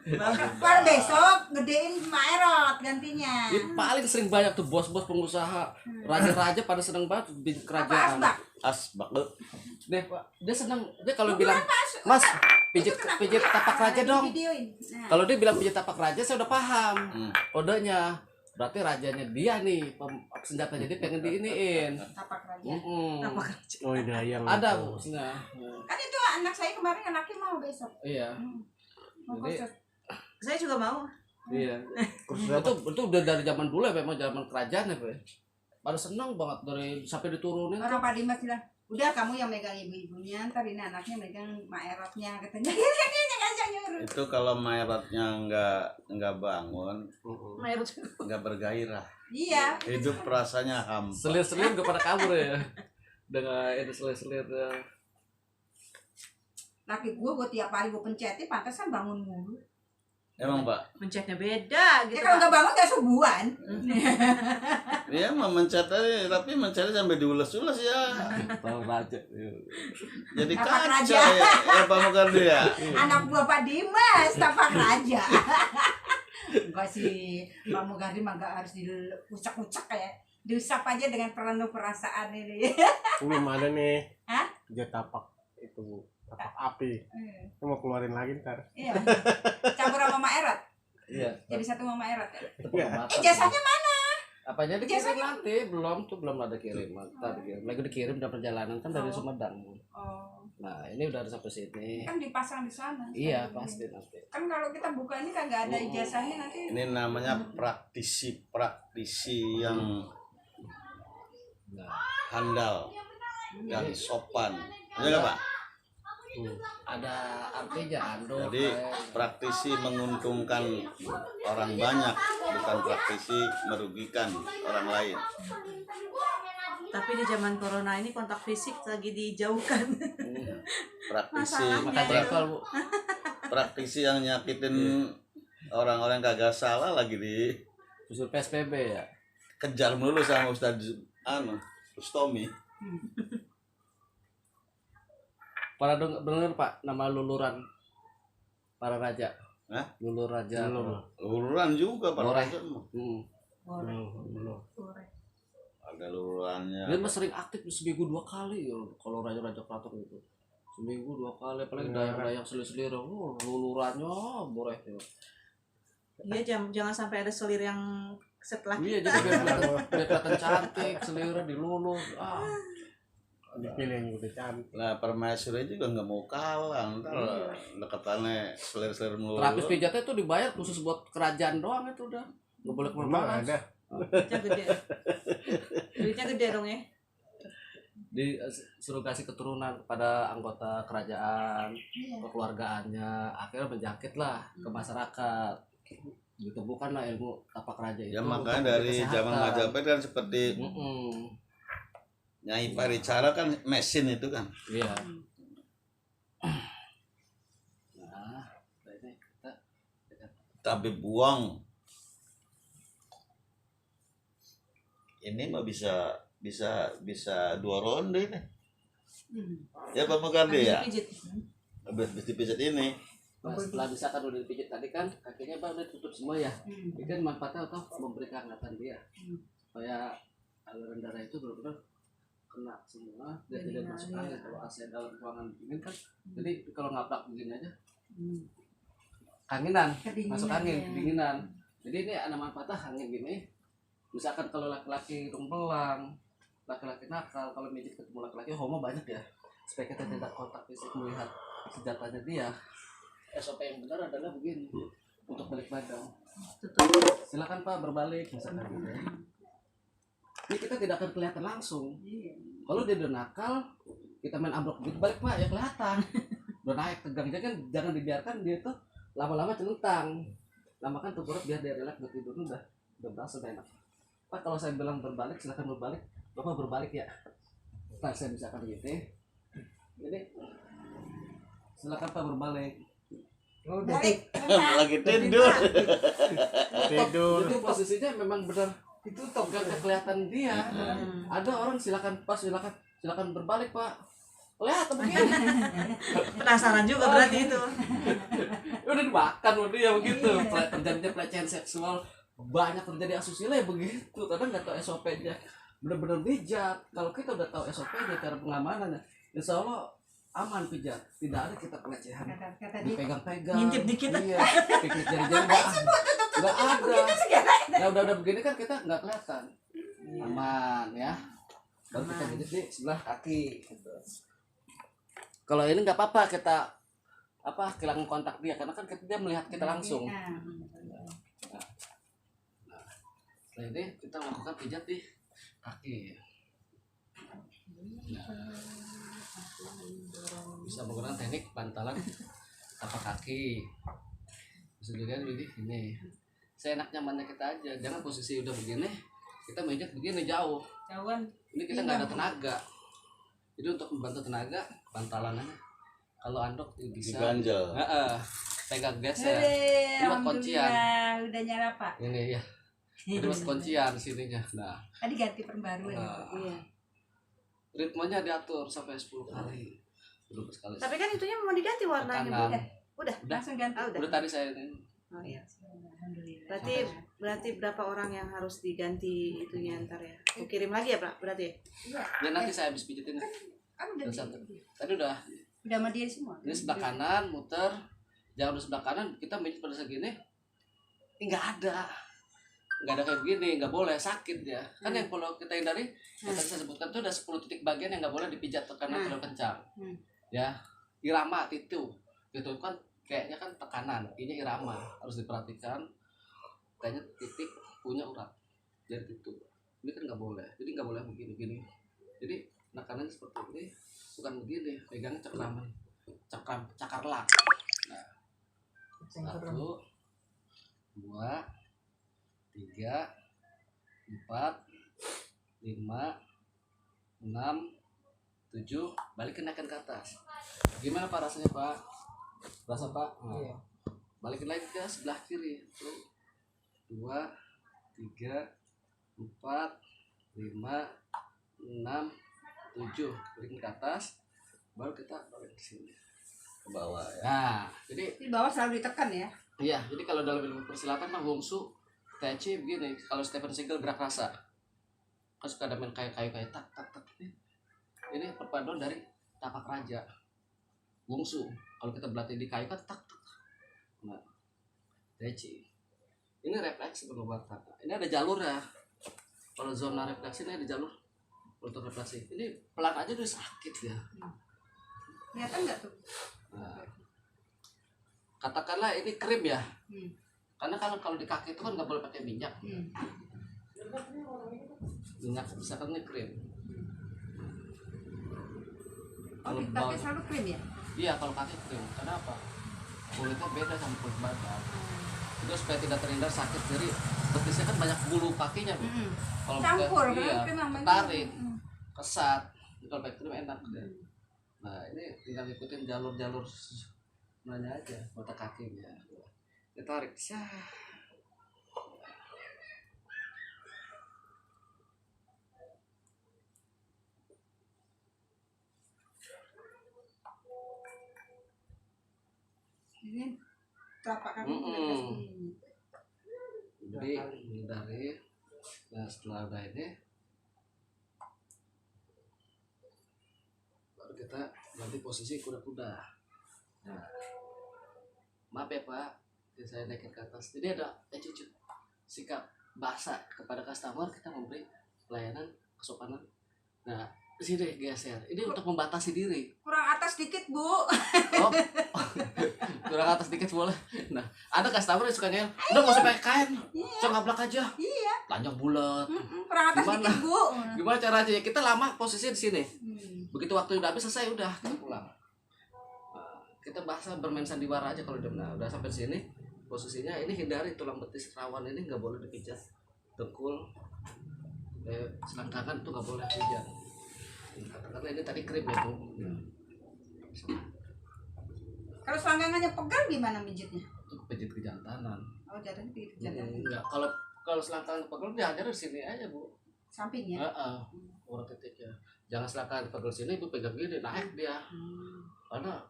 Kalau besok gedein Maerot gantinya. ya, paling sering banyak tuh bos-bos pengusaha raja-raja pada seneng banget bikin Apa kerajaan. asbak? Asbak. Deh Pak, dia seneng dia kalau Lu bilang kenapa? Mas pijit pijit tapak raja dong. Videoin. Nah, Kalau dia bilang pijit tapak raja saya udah paham Hmm. kodenya. Berarti rajanya dia nih senjatanya dia pengen diiniin. tapak raja. Oh, dayang. Ada itu. maksudnya. Kan itu anak saya kemarin anaknya mau besok. Iya. Mau Jadi kursus. Saya juga mau. Iya. Kursus itu apa? itu udah dari zaman dulu ya, memang zaman kerajaan ya, Pak. Pada senang banget dari sampai diturunin. Orang Pak Dimas bilang, udah kamu yang megang ibu-ibunya, ntar ini anaknya megang maerotnya katanya. Dia ngajak nyuruh. Itu kalau mayorotnya nggak bangun, Maerot. nggak bergairah. Iya. Hidup rasanya hampa. Selir-selir gak pada kabur ya. Dengan itu selir-selir ya. Laki gue tiap hari gue pencetin, pantesan bangun mulu. Emang Pak, Mencetnya beda Ya gitu. kalau Pak. nggak bangun nggak subuhan. dia mah mencet aja, tapi mencetnya sampai diulas-ulas ya. Tahu raja. Jadi Tapak kaca raja. ya Pak Mukardi ya. Anak buah Pak Dimas, tapak raja. Enggak sih, Pak Mukardi mah nggak harus diucak-ucak kayak diusap aja dengan penuh perasaan ini. Belum ada nih. Hah? Dia tapak itu tapak api. Itu mau keluarin lagi ntar. Iya. Campur sama Maerot. Iya. Jadi satu sama Maerot ya. Iya. Jasanya mana? Apanya dikirim Jasanya- nanti? Belum ada kiriman. Tadi dikirim. Lagi dikirim dalam perjalanan kan dari Oh. Sumedang. Oh, Nah, ini udah ada sampai sini. kan dipasang di sana. Iya, pasti nanti. Kan kalau kita buka ini kagak ada ijazahnya nanti. Ini namanya praktisi yang Nah, handal, yang sopan. Ya nggak Pak? ada artinya ando. Jadi praktisi menguntungkan orang banyak, bukan praktisi merugikan orang lain. Tapi di zaman corona ini kontak fisik lagi dijauhkan. Praktisi Masalahnya. Makanya kalau praktisi yang nyakitin orang-orang kagak salah lagi usul PSBB ya. dikejar mulu sama Ustomi. Para dengar Pak nama luluran para raja. Hah? Lulur raja. Belum. Luluran juga Pak Lurah. Raja mah. Belum. Ada lulurannya. Dia mah sering aktif seminggu 2 kali ya kalau raja-raja keraton itu. Seminggu 2 kali, apalagi dayang-dayang selir-selir. Lulurannya boleh ya. Iya, jangan sampai ada selir yang setelah Iya, kita. jadi biar kelihatan cantik, selirnya dilulur. Dipilih yang udah cantik. Nah permaisuri juga nggak mau kalah, ntar deketannya selir-selir melulu. Terapis pijatnya itu dibayar khusus buat kerajaan doang itu udah. Nggak boleh Emang kemana-mana. ada. Duitnya gede. Duitnya gede dong ya. Disuruh kasih keturunan kepada anggota kerajaan, kekeluargaannya, akhirnya menjangkit lah ke masyarakat. Ditemukan lah ilmu tapak raja itu. Ya untuk makanya dari kesehatan. zaman Majapahit kan seperti Nyai Paricara kan mesin itu kan. Iya. Nah, ini kita Tabib buang. Ini mah bisa 2 ronde ini. Ya Pak Mukardi ya. Pijit. Habis dipijat ini. Nah, setelah misalkan udah dipijit tadi kan kakinya udah tutup semua ya. Ini kan manfaatnya untuk memberi kehangatan dia. Supaya aliran darah itu benar-benar kena semua dan Jadi tidak ngalir. masuk angin. Kalau AC dalam ruangan dingin kan jadi kalau ngaplak begini aja kanginan, Kedinginan, masuk angin, ya. kedinginan. Jadi ini ada manfaatnya angin gini. Misalkan kalau laki-laki belang, laki-laki nakal, kalau mijit ketemu laki-laki homo banyak ya. Supaya kita tidak kontak fisik melihat senjatanya dia. SOP yang benar adalah begini untuk balik badan. Silakan Pak berbalik misalkan gitu ya. Ini kita tidak akan kelihatan langsung. Kalau dia udah nakal, kita main ambruk gitu balik Pak ya kelihatan. Udah naik tegang jangan dibiarkan dia tuh lama-lama celentang. Lama kan tuh perut biar dia relax buat tidur udah berasa udah enak. Pak kalau saya bilang berbalik silakan berbalik. Bapak berbalik ya. Nah saya misalkan gitu. Jadi silakan Pak berbalik. Balik. Lagi tidur. Tidur. Itu posisinya memang benar itu gak kelihatan dia. Ada orang silakan berbalik Pak. Kelihatan begini. Penasaran juga berarti itu. Udah dimakan udah dia begitu. Terjadinya pelecehan seksual banyak terjadi asusila ya begitu. Kadang nggak tahu SOP-nya. Benar-benar bijak. Kalau kita udah tahu SOP-nya cara pengamanannya, insya Allah aman pijat. Tidak ada kita pelecehan. Kata dia, Dipegang-pegang. Ngintip dikit. Iya. Piknik jari-jari nggak ada. Nah udah begini kan kita nggak kelihatan. Aman ya. Baru kita gigit di sebelah kaki. Gitu. Kalau ini nggak apa-apa kita kehilangan kontak dia karena kan dia melihat kita langsung. Nah ini kita lakukan pijat di kaki. Nah, bisa menggunakan teknik bantalan tapak kaki. Bisa juga begini. Ini seenak nyamannya kita aja. Jangan posisi udah begini kita pijat begini jauh. Jauhan. Ini kita nggak ada tenaga. Jadi untuk membantu tenaga bantalannya. Kalau andok bisa. Diganjel. Pegang geser. Hore, Ini buat kuncian. alhamdulillah, udah nyala Pak. Ini ya. Ini buat kuncian sininya. Nah, Tadi ganti perbaruan. Nah. Iya. ritmenya diatur sampai 10 kali. 12 kali. Tapi kan itunya mau diganti warnanya, Bu. Tekanan. Udah. Langsung ganti. Ah, udah. Udah tadi saya ini. Oh iya. Alhamdulillah. Berarti berapa orang yang harus diganti itunya ntar ya? Aku kirim lagi ya, Pak? Berarti ya? Iya. Ya nanti saya habis pijitin. Kan udah Udah satu. Tadi udah. sama dia semua. Ini sebelah kanan muter. Jangan di sebelah kanan kita pijit pada segini. Ini nggak ada. Nggak ada kayak begini, nggak boleh sakit ya. Kan yang kalau kita hindari, yang tadi saya sebutkan itu ada 10 titik bagian yang nggak boleh dipijat ke kanan terlalu kencang. Ya, irama titu. Itu kan kayaknya kan tekanan, ini irama harus diperhatikan. Kayaknya titik punya urat. Jadi itu. Ini kan nggak boleh. Jadi nggak boleh begini-gini. Jadi tekanannya seperti ini, bukan begini. Pegang cakarlak. Nah, 1, 2, 3, 4, 5, 6, 7. Balikin naikkan ke atas. Gimana Pak rasanya Pak? Rasa Pak? Nah, balikin lagi ke sebelah kiri. 1, 2, 3, 4, 5, 6, 7. Balikin ke atas. Baru kita balik ke sini. Ke bawah ya. Nah, jadi Di bawah selalu ditekan ya. iya, jadi kalau dalam ilmu persilatan mah wungsu, tai chi begini. Kalau Stephen Seagal gerak rasa, kan suka ada main kayak tak tak tak. Ini perpaduan dari tapak raja, wungsu. Kalau kita berlatih di kayu kan tak tak. Nah, tai chi. Ini refleksi penobatan. Ini ada jalur ya. Kalau zona refleksi ini ada jalur untuk refleksi. Ini pelan aja udah sakit ya. Kelihatan nggak tuh? Nah, katakanlah ini krim ya. Hmm. Karena kalau di kaki itu kan nggak boleh pakai minyak. Minyak misalkan ini krim. Kalau Pakai bawah, selalu krim ya? iya kalau kaki krim. Kenapa? Kulitnya beda sama kulit badan. Itu supaya tidak terhindar sakit. Jadi betisnya kan banyak bulu kakinya, Bu. Kalau Campur pakai- iya, kan krim sama tarik, kesat. Kalau pakai krim enak deh. Nah ini tinggal ngikutin jalur-jalur nanya aja mata kakinya. Kita tarik. Ini telapak kaki Mm-mm. udah sini. Jadi dari nah setelah udah ini baru kita ganti posisi kuda-kuda. Nah, maaf ya Pak, saya naikin ke atas. Jadi ada cucu sikap bahasa kepada customer, kita memberi pelayanan kesopanan. Nah sini geser. Ini untuk membatasi diri. Kurang atas dikit Bu. Oh, kurang atas dikit boleh. Nah, ada customer yang suka ngeyel, udah nggak usah pakai kain, cuma ngablak aja. Iya. Panjang bulat. Kurang atas Gimana? dikit Bu. Gimana caranya? Kita lama posisi di sini. Begitu waktu udah habis selesai udah kita pulang. Nah, kita bahasa bermain sandiwara aja kalau udah sampai sini. Posisinya ini hindari tulang betis rawan ini nggak boleh dipijat. Dengkul, selangkangan tuh nggak boleh pijat. Katakanlah ini tadi krim ya Bu. Kalau selangkangannya pegal gimana mijitnya? Itu pijit kejantanan. Oh, jatuhnya pijit jangan. Enggak, kalau selangkangan pegel diajar di sini aja Bu. Sampingnya. Heeh. Urut titiknya. Jangan selangkangan pegel sini Bu pegang gini naik dia. Karena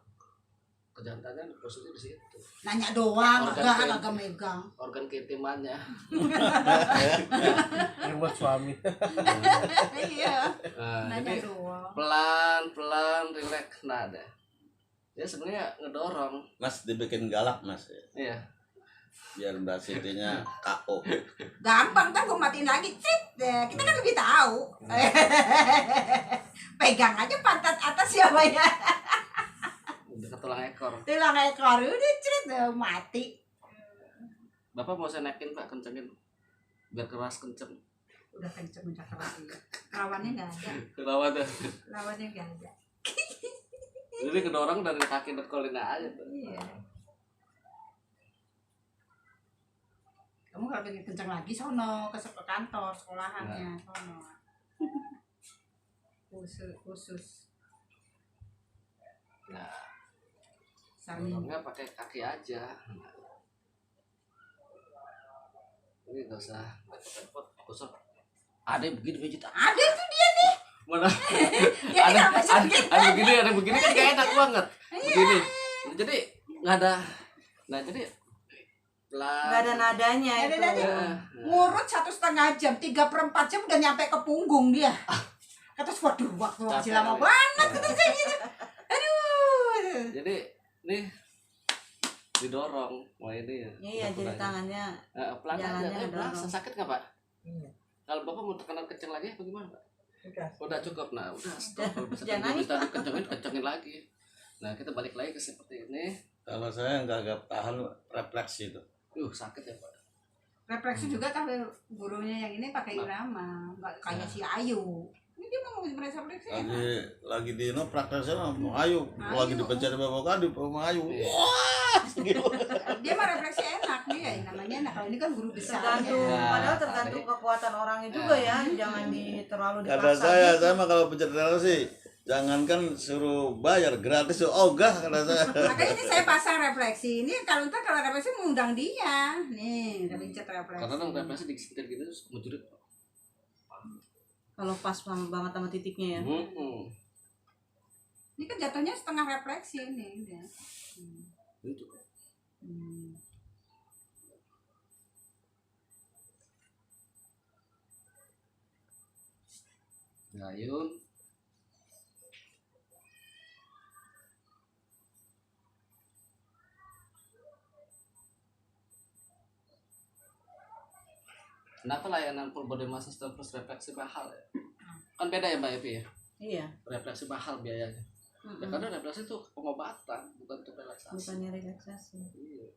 kejantanan posisi di situ. Nanya doang, Organ agak megang. Organ keintimannya. Ini buat suami. Iya. Nah, Nanya jadi doang. pelan rileks nada. Ya sebenarnya ngedorong. Mas dibikin galak Mas ya. Iya. Biar Mbak Sitinya KO. Gampang kan gue matiin lagi, crit. Kita kan lebih tahu. Pegang aja pantat atas ya Pak ya. Udah ke tulang ekor. Tulang ekor udah crit mati. Bapak mau saya naikin Pak, kencengin. biar keras kenceng. Udah kenceng udah keras ya. Lawannya nggak ada. Kenapa tuh? Lawannya nggak ada. Jadi kedorong dari kaki nekolin aja tuh. Iya. Kamu kalau pengen kenceng lagi sono ke kantor sekolahannya sono. Khusus. Nah, Sarmi. dorongnya pakai kaki aja. Ini nggak usah repot-repot. Kusut. Ada yang begini budget. Ada tuh dia nih. Mana? Dia kenapa sih begitu? Ada begini kan gak enak banget. Begini. Jadi nggak ada. Nah jadi Nggak ada nadanya Nggak ada itu. nadanya. Ngurut 1,5 jam, 3/4 jam udah nyampe ke punggung dia. Kata waduh waktu masih lama kali. banget kata saya gitu. Aduh. Jadi nih didorong. Wah ini ya. Iya, jadi tangannya Pelan jalannya aja. ngedorong. Berasa sakit nggak Pak? Iya. Kalau Bapak mau tekanan kenceng lagi apa gimana Pak? Udah cukup. Nah udah stop. Kalau Jangan misalkan nangis, minta dikencengin lagi. Nah kita balik lagi ke seperti ini. Kalau saya nggak tahan refleksi itu. Sakit ya Pak. Refleksi juga kalau gurunya yang ini pakai irama, nggak kayak si Ayu. Ini dia mau merasa refleksi Lagi di praktek saya mau Ayu, lagi dipencet Bapak Kadip sama Ayu. Iya. Wah, segitu. Dia mah refleksi enak dia namanya. Nah kalau ini kan guru besar. tergantung, Nah, padahal tergantung kekuatan orangnya juga ya, jangan terlalu Kata dipaksa. saya gitu. mah kalau pencet sih jangankan suruh bayar gratis, ogah kata saya. Makanya ini saya pasang refleksi. Ini kalau refleksi mengundang dia. Nih, udah pencet refleksi. Karena dong refleksi disetir gitu muncul. Kalau pas banget sama titiknya ya. Ini kan jatuhnya setengah refleksi ini udah. Ini cukup. Gayun. Kenapa layanan full body massage plus refleksi mahal ya? Kan beda ya Mbak Evi ya? Iya. Refleksi mahal biayanya. Ya karena refleksi itu pengobatan, bukan untuk relaksasi. Bukannya relaksasi. Iya.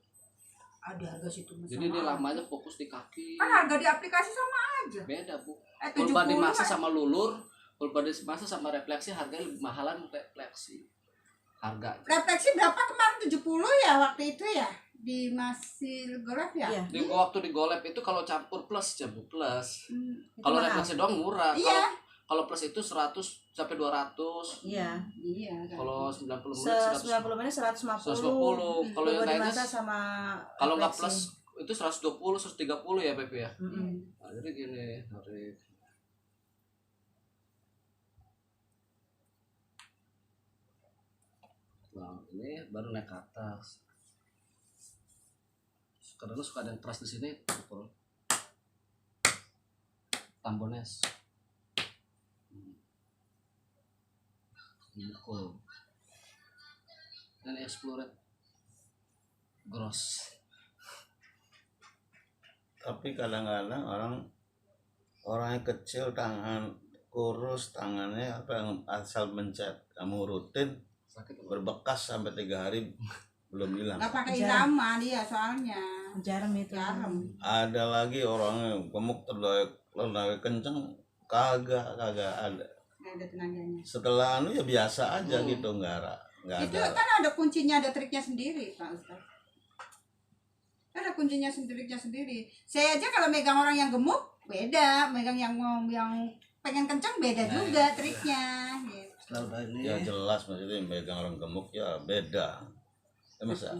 Ada harga situ mas. Jadi dia lamanya fokus di kaki. Kan harga di aplikasi sama aja. Beda Bu. 70 Full body massage kan. sama lulur, full body massage sama refleksi harganya lebih mahalan refleksi. Harga. Refleksi berapa kemarin 70 ya waktu itu ya? Di masih golf ya? Iya. Di waktu di golep itu kalau campur plus ya Bu, plus. Itu Kalau mahal. refleksi doang murah. Iya. Kalau plus itu 100 sampai 200. Iya. Iya. Kalau 90 menit 90 menit 150. 150. Kalau yang lainnya sama kalau nggak refleksi. plus itu 120, 130 ya Pepe ya. Mm-mm. Nah, jadi gini, tarik. Nah, ini baru naik ke atas. Karena suka ada yang keras di sini, pukul. Tambones. Pukul. Dan explore gross. Tapi kadang-kadang orangnya kecil, tangan kurus, tangannya apa yang asal mencet, kamu rutin Sakit apa? berbekas sampai 3 hari belum hilang. Nggak pakai Jarang. irama dia soalnya. Jarum itu. Jarum. Ada lagi orangnya gemuk terlalu kenceng, kagak ada. Nggak ada tenaganya. Setelah ya biasa aja gitu, nggak Itu ada. kan ada kuncinya, ada triknya sendiri Pak Ustaz. Ada kuncinya sendiri. Saya aja kalau megang orang yang gemuk beda, megang yang pengen kencang beda juga triknya. Gitu. Setelah udah ini Ya jelas maksudnya megang orang gemuk ya beda. Ya masa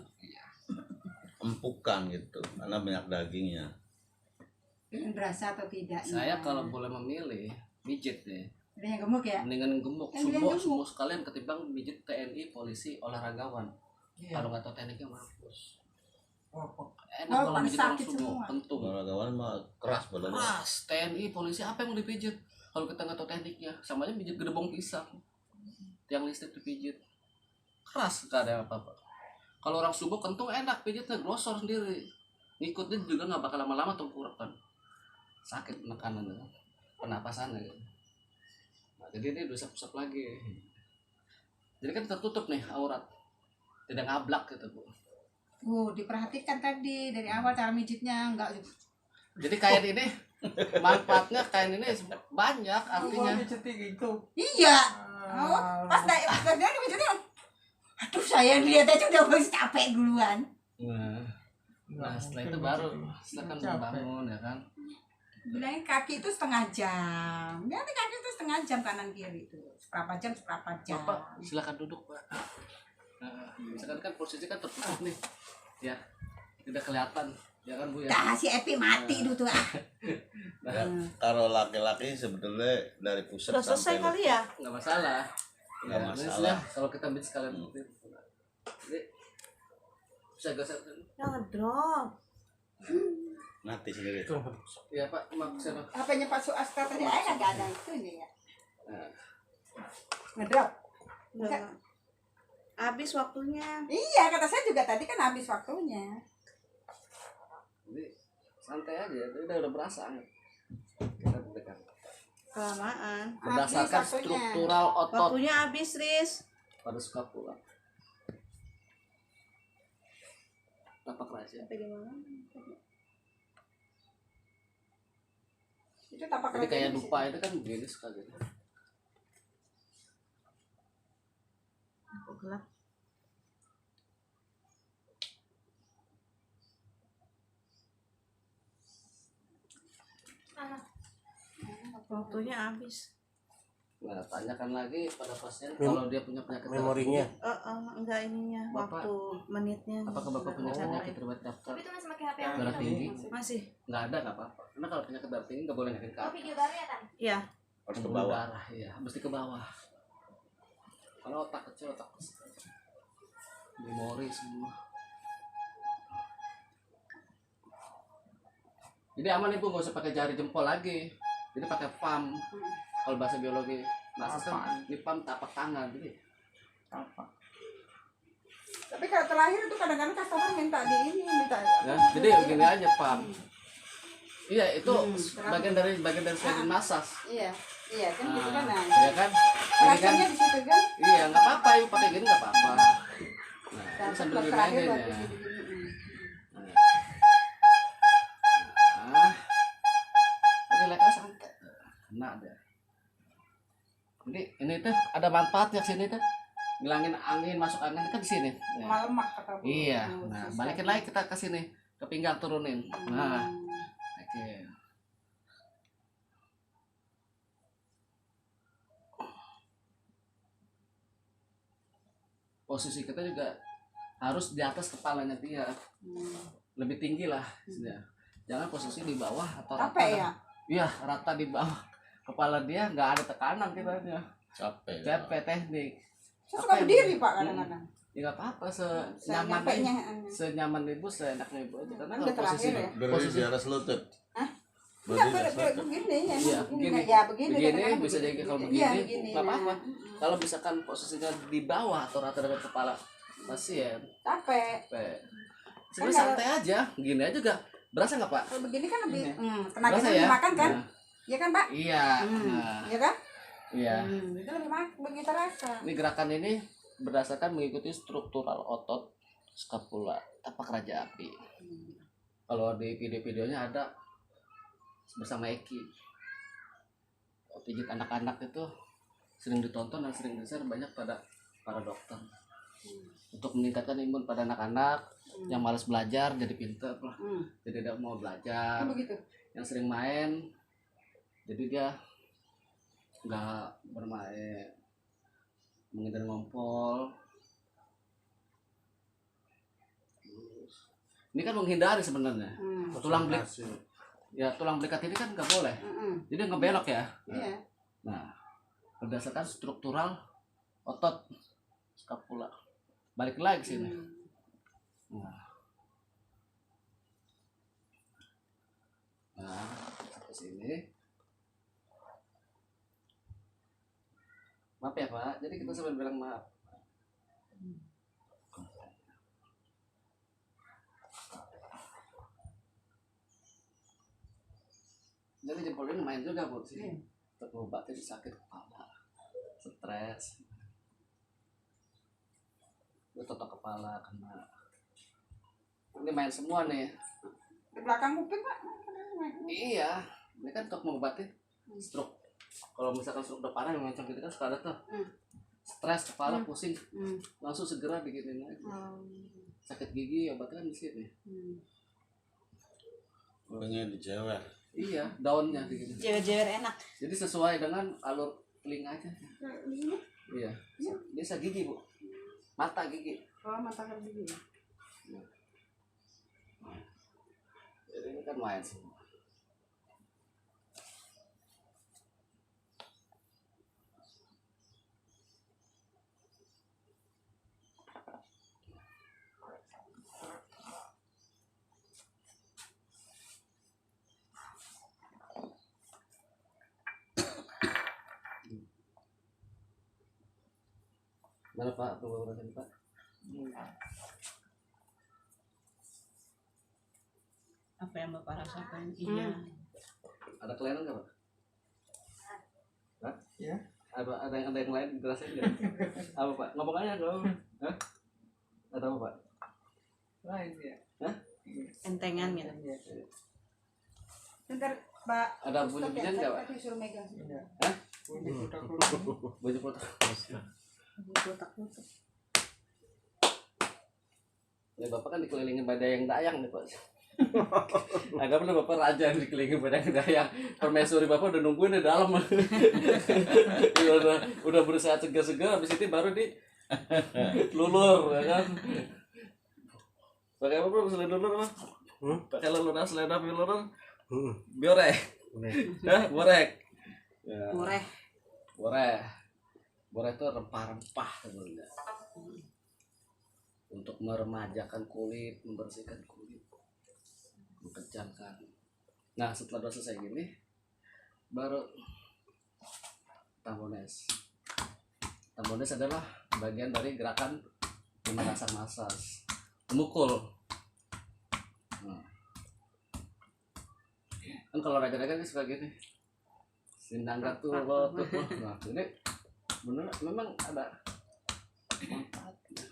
empukan gitu karena banyak dagingnya. Pengen berasa atau tidak? saya kalau boleh memilih mijit deh, ada yang gemuk ya? mendingan gemuk, Yang bilang gemuk. semua sekalian ketimbang mijit TNI, polisi, olahragawan. Iya. Kalau nggak tahu tekniknya mampus. Enak Oh, kalau pada mijit orang sakit sumo, semua. pentung. Olahragawan mah keras badannya. Keras, TNI, polisi apa yang mau dipijit? Kalau kita nggak tahu tekniknya, sama aja mijit gedebong pisang. Tiang listrik dipijit. Keras, nggak ada apa-apa. Kalau orang subuh kentung enak, pijitnya glosor sendiri. Ngikutnya juga nggak bakal lama-lama tenggorokan. Sakit penekanan, penapasan gitu. Nah, jadi ini usap-usap lagi. Jadi kan tertutup nih aurat. Tidak ngablak gitu Bu. Diperhatikan tadi dari awal cara mijitnya enggak Jadi kain ini manfaatnya kain ini banyak artinya. Iya. Oh, pas dia pijetin, aduh saya lihat aja udah capek duluan. Nah setelah itu baru setelah kan bangun ya kan. Bilangin kaki itu setengah jam. Ya kaki itu setengah jam kanan kiri itu. Seberapa jam. Bapak silakan duduk Pak. Nah, misalkan kan posisi kan tertutup nih, ya tidak kelihatan, ya kan Bu ya. Dah si Epi mati dulu tuh. Ya, kalau laki-laki sebetulnya dari pusat Udah selesai sampai kali ya? Nggak masalah. Nggak Ya, masalah. biasanya kalau kita bisa sekalian seperti itu. Jadi bisa gosok. Jangan drop. mati sendiri. Ya Pak, maksudnya. Apanya Pak Suastra tadi kagak ada itu nih ya. Nah, Ngedrop. Enggak. Habis waktunya. Iya, kata saya juga tadi kan habis waktunya. jadi santai aja, jadi udah berasa. Kita tekan. Kelamaan. Berdasarkan Habis waktunya. struktural otot Waktunya habis, Riz. pada skapula. Tapak raja. Sampai di mana? Itu tapak Jadi kayak kaki di dupa itu kan begini sekali. Kok gelap? Waktunya habis. Nah, tanyakan lagi pada pasien Mem- kalau dia punya penyakit memorinya. Enggak ininya, Bapak- waktu menitnya. Apakah Bapak punya penyakit riwayat daftar Tapi itu masih pakai HP yang darah tinggi? Masih. Nggak ada, nggak apa-apa. Karena kalau penyakit darah tinggi nggak boleh nyakin Oh, kaki. video baru ya kan? Iya. Harus ke Pembuluh bawah. darah, iya, mesti ke bawah. Kalau otak kecil, otak besar. Memori semua. Jadi aman ibu, nggak usah pakai jari jempol lagi. Jadi pakai palm. Kalau bahasa biologi, nasis kan di palm tapak tangan. Jadi Tapi kalau terakhir itu kadang-kadang customer minta di ini, minta. ya, jadi gini aja palm. Iya itu bagian dari sliding massage. Iya, iya kan gitu kan. Nah, Iya kan? Ini kan? rasanya di situ kan. Iya nggak apa-apa, ibu pakai gini nggak apa-apa. Nah, Dan ini sambil gini terakhir aja baru ya. gini-gini. Nah, relax santai. Kena deh. Jadi ini tuh ada manfaatnya sini tuh. Ngilangin angin, masuk angin kan di sini. Ya. Malemak kata Bu. Iya. Nah, balikin lagi kita ke sini, ke pinggang turunin. Nah, oke. Posisi kita juga harus di atas kepalanya dia, lebih tinggi lah. Jangan posisi di bawah atau rata. Capek ya? Iya, rata di bawah kepala dia, nggak ada tekanan kitanya. Capek. Capek teknik. Saya Apa suka yang- berdiri Pak kadang-kadang. Ya nggak apa-apa, senyaman Senyapeknya. senyaman ibu, seenaknya ibu aja. Karena Udah kalau posisi terakhir ya? Berdiri posisi di atas lutut. Hah? Berdiri Enggak, di atas lutut. begini ya. Iya, begini. Ya, begini. Begini, kadang-kadang bisa jadi kalau Iya, begini, begini. nggak apa-apa. Nah, Kalau misalkan posisinya di bawah atau rata dengan kepala pasien, capek. sebenarnya kalau- santai aja, gini aja juga. Berasa nggak Pak? Kalau begini kan lebih Berasa tenaganya ya? lebih makan kan? Nah, Iya kan Pak? iya, nah, Iya kan? iya. Itu lebih makan, begitu rasa. Ini gerakan ini berdasarkan mengikuti struktural otot skapula tapak raja api. Kalau di video-videonya ada bersama Eki. Pijit anak-anak itu sering ditonton dan sering di-share banyak pada para dokter. Untuk meningkatkan imun pada anak-anak yang malas belajar jadi pinter lah. Jadi tidak mau belajar. Begitu. Yang sering main jadi dia nggak bermain, menghindari ngompol. Ini kan menghindari sebenarnya. Tulang belik, ya tulang belikat ini kan nggak boleh. Jadi ngebelok ya. Iya. Nah, berdasarkan struktural otot skapula. Balik lagi ke sini. Nah, sampai sini. Maaf ya Pak, jadi kita sambil bilang maaf. Jadi jempol ini main juga Bu sih. Untuk ngobatin sakit kepala, stres. Itu otot kepala kena. Ini main semua nih. Di belakang kuping pak. Iya, ini kan untuk mengobatin stroke. Kalau misalkan stroke udah parah yang macam gitu kan suka ada tuh stres, kepala pusing, langsung segera bikinin aja. Sakit gigi obatnya kan di sini. Pengen dijewer. Iya, daunnya digini. Jewer-jewer enak. Jadi sesuai dengan alur telinganya. Iya, biasa gigi bu, mata gigi. Oh mata gigi. Jadi ini kan main semua. Mana Pak? Tunggu urusan Pak. Apa yang Bapak rasakan? Iya. Ada kelainan nggak Pak? Hah? Ya. Ada yang lain dirasain nggak? Apa Pak? Ngomong aja dong. Hah? Ada apa Pak? Lain ya. Hah? Entengan gitu. Bentar Pak. Ada bunyi pijan nggak Pak? Tadi suruh megang. Hah? Bunyi kotak. Bunyi kotak. Kotak-kotak. Ya Bapak kan dikelilingin badai yang dayang nih Pak. Agak bener Bapak raja yang dikelilingin badai yang dayang. Permaisuri Bapak udah nungguin di dalam. Ya, udah berusaha segar-segar, habis itu baru di lulur ya kan. Pakai apa bro? Selain lulur apa? Pakai lulur, selain apa lulur? Biorek. Hah? Borek. Ya. Mureh. Boreh. Boreh itu rempah-rempah sebenarnya. Untuk meremajakan kulit, membersihkan kulit, mengencangkan. Nah setelah udah selesai gini, baru tampones. Tampones adalah bagian dari gerakan pemanasan massage, memukul. Nah. Kan kalau raja-raja kan suka gini, sindangga tuh lo tuh. Nah ini bener memang ada manfaatnya.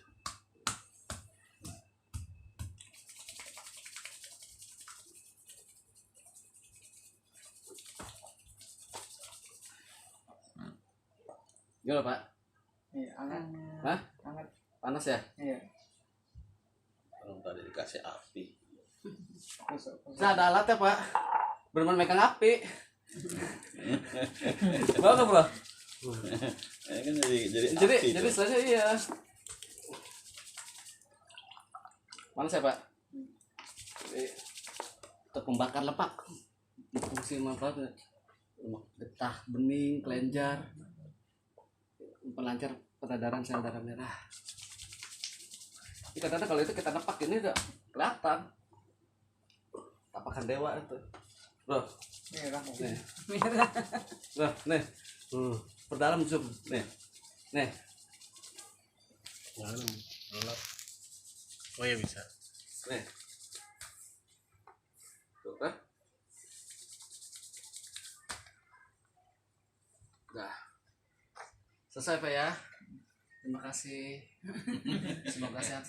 Gimana Pak? Iya, hangat. Hah? Hangat. Panas ya? Iya. Kalau tadi dikasih api. Nah, ada alatnya Pak. Bener megang api. Bawa nggak bro? Ya kan jadi Jadi selesai iya. Panas ya Pak? Jadi, untuk membakar lemak. Fungsi manfaatnya lemak getah, bening, kelenjar, pelancar peredaran sel darah merah. Ini kadang-kadang kalau itu kita nepak ini udah kelihatan. Tapakan dewa itu, bro. Merah. Nih, bro, nih, perdalam zoom, nih. Oh ya bisa. Nih. Tuh kan? Udah. Selesai Pak ya. Terima kasih. Semoga sehat.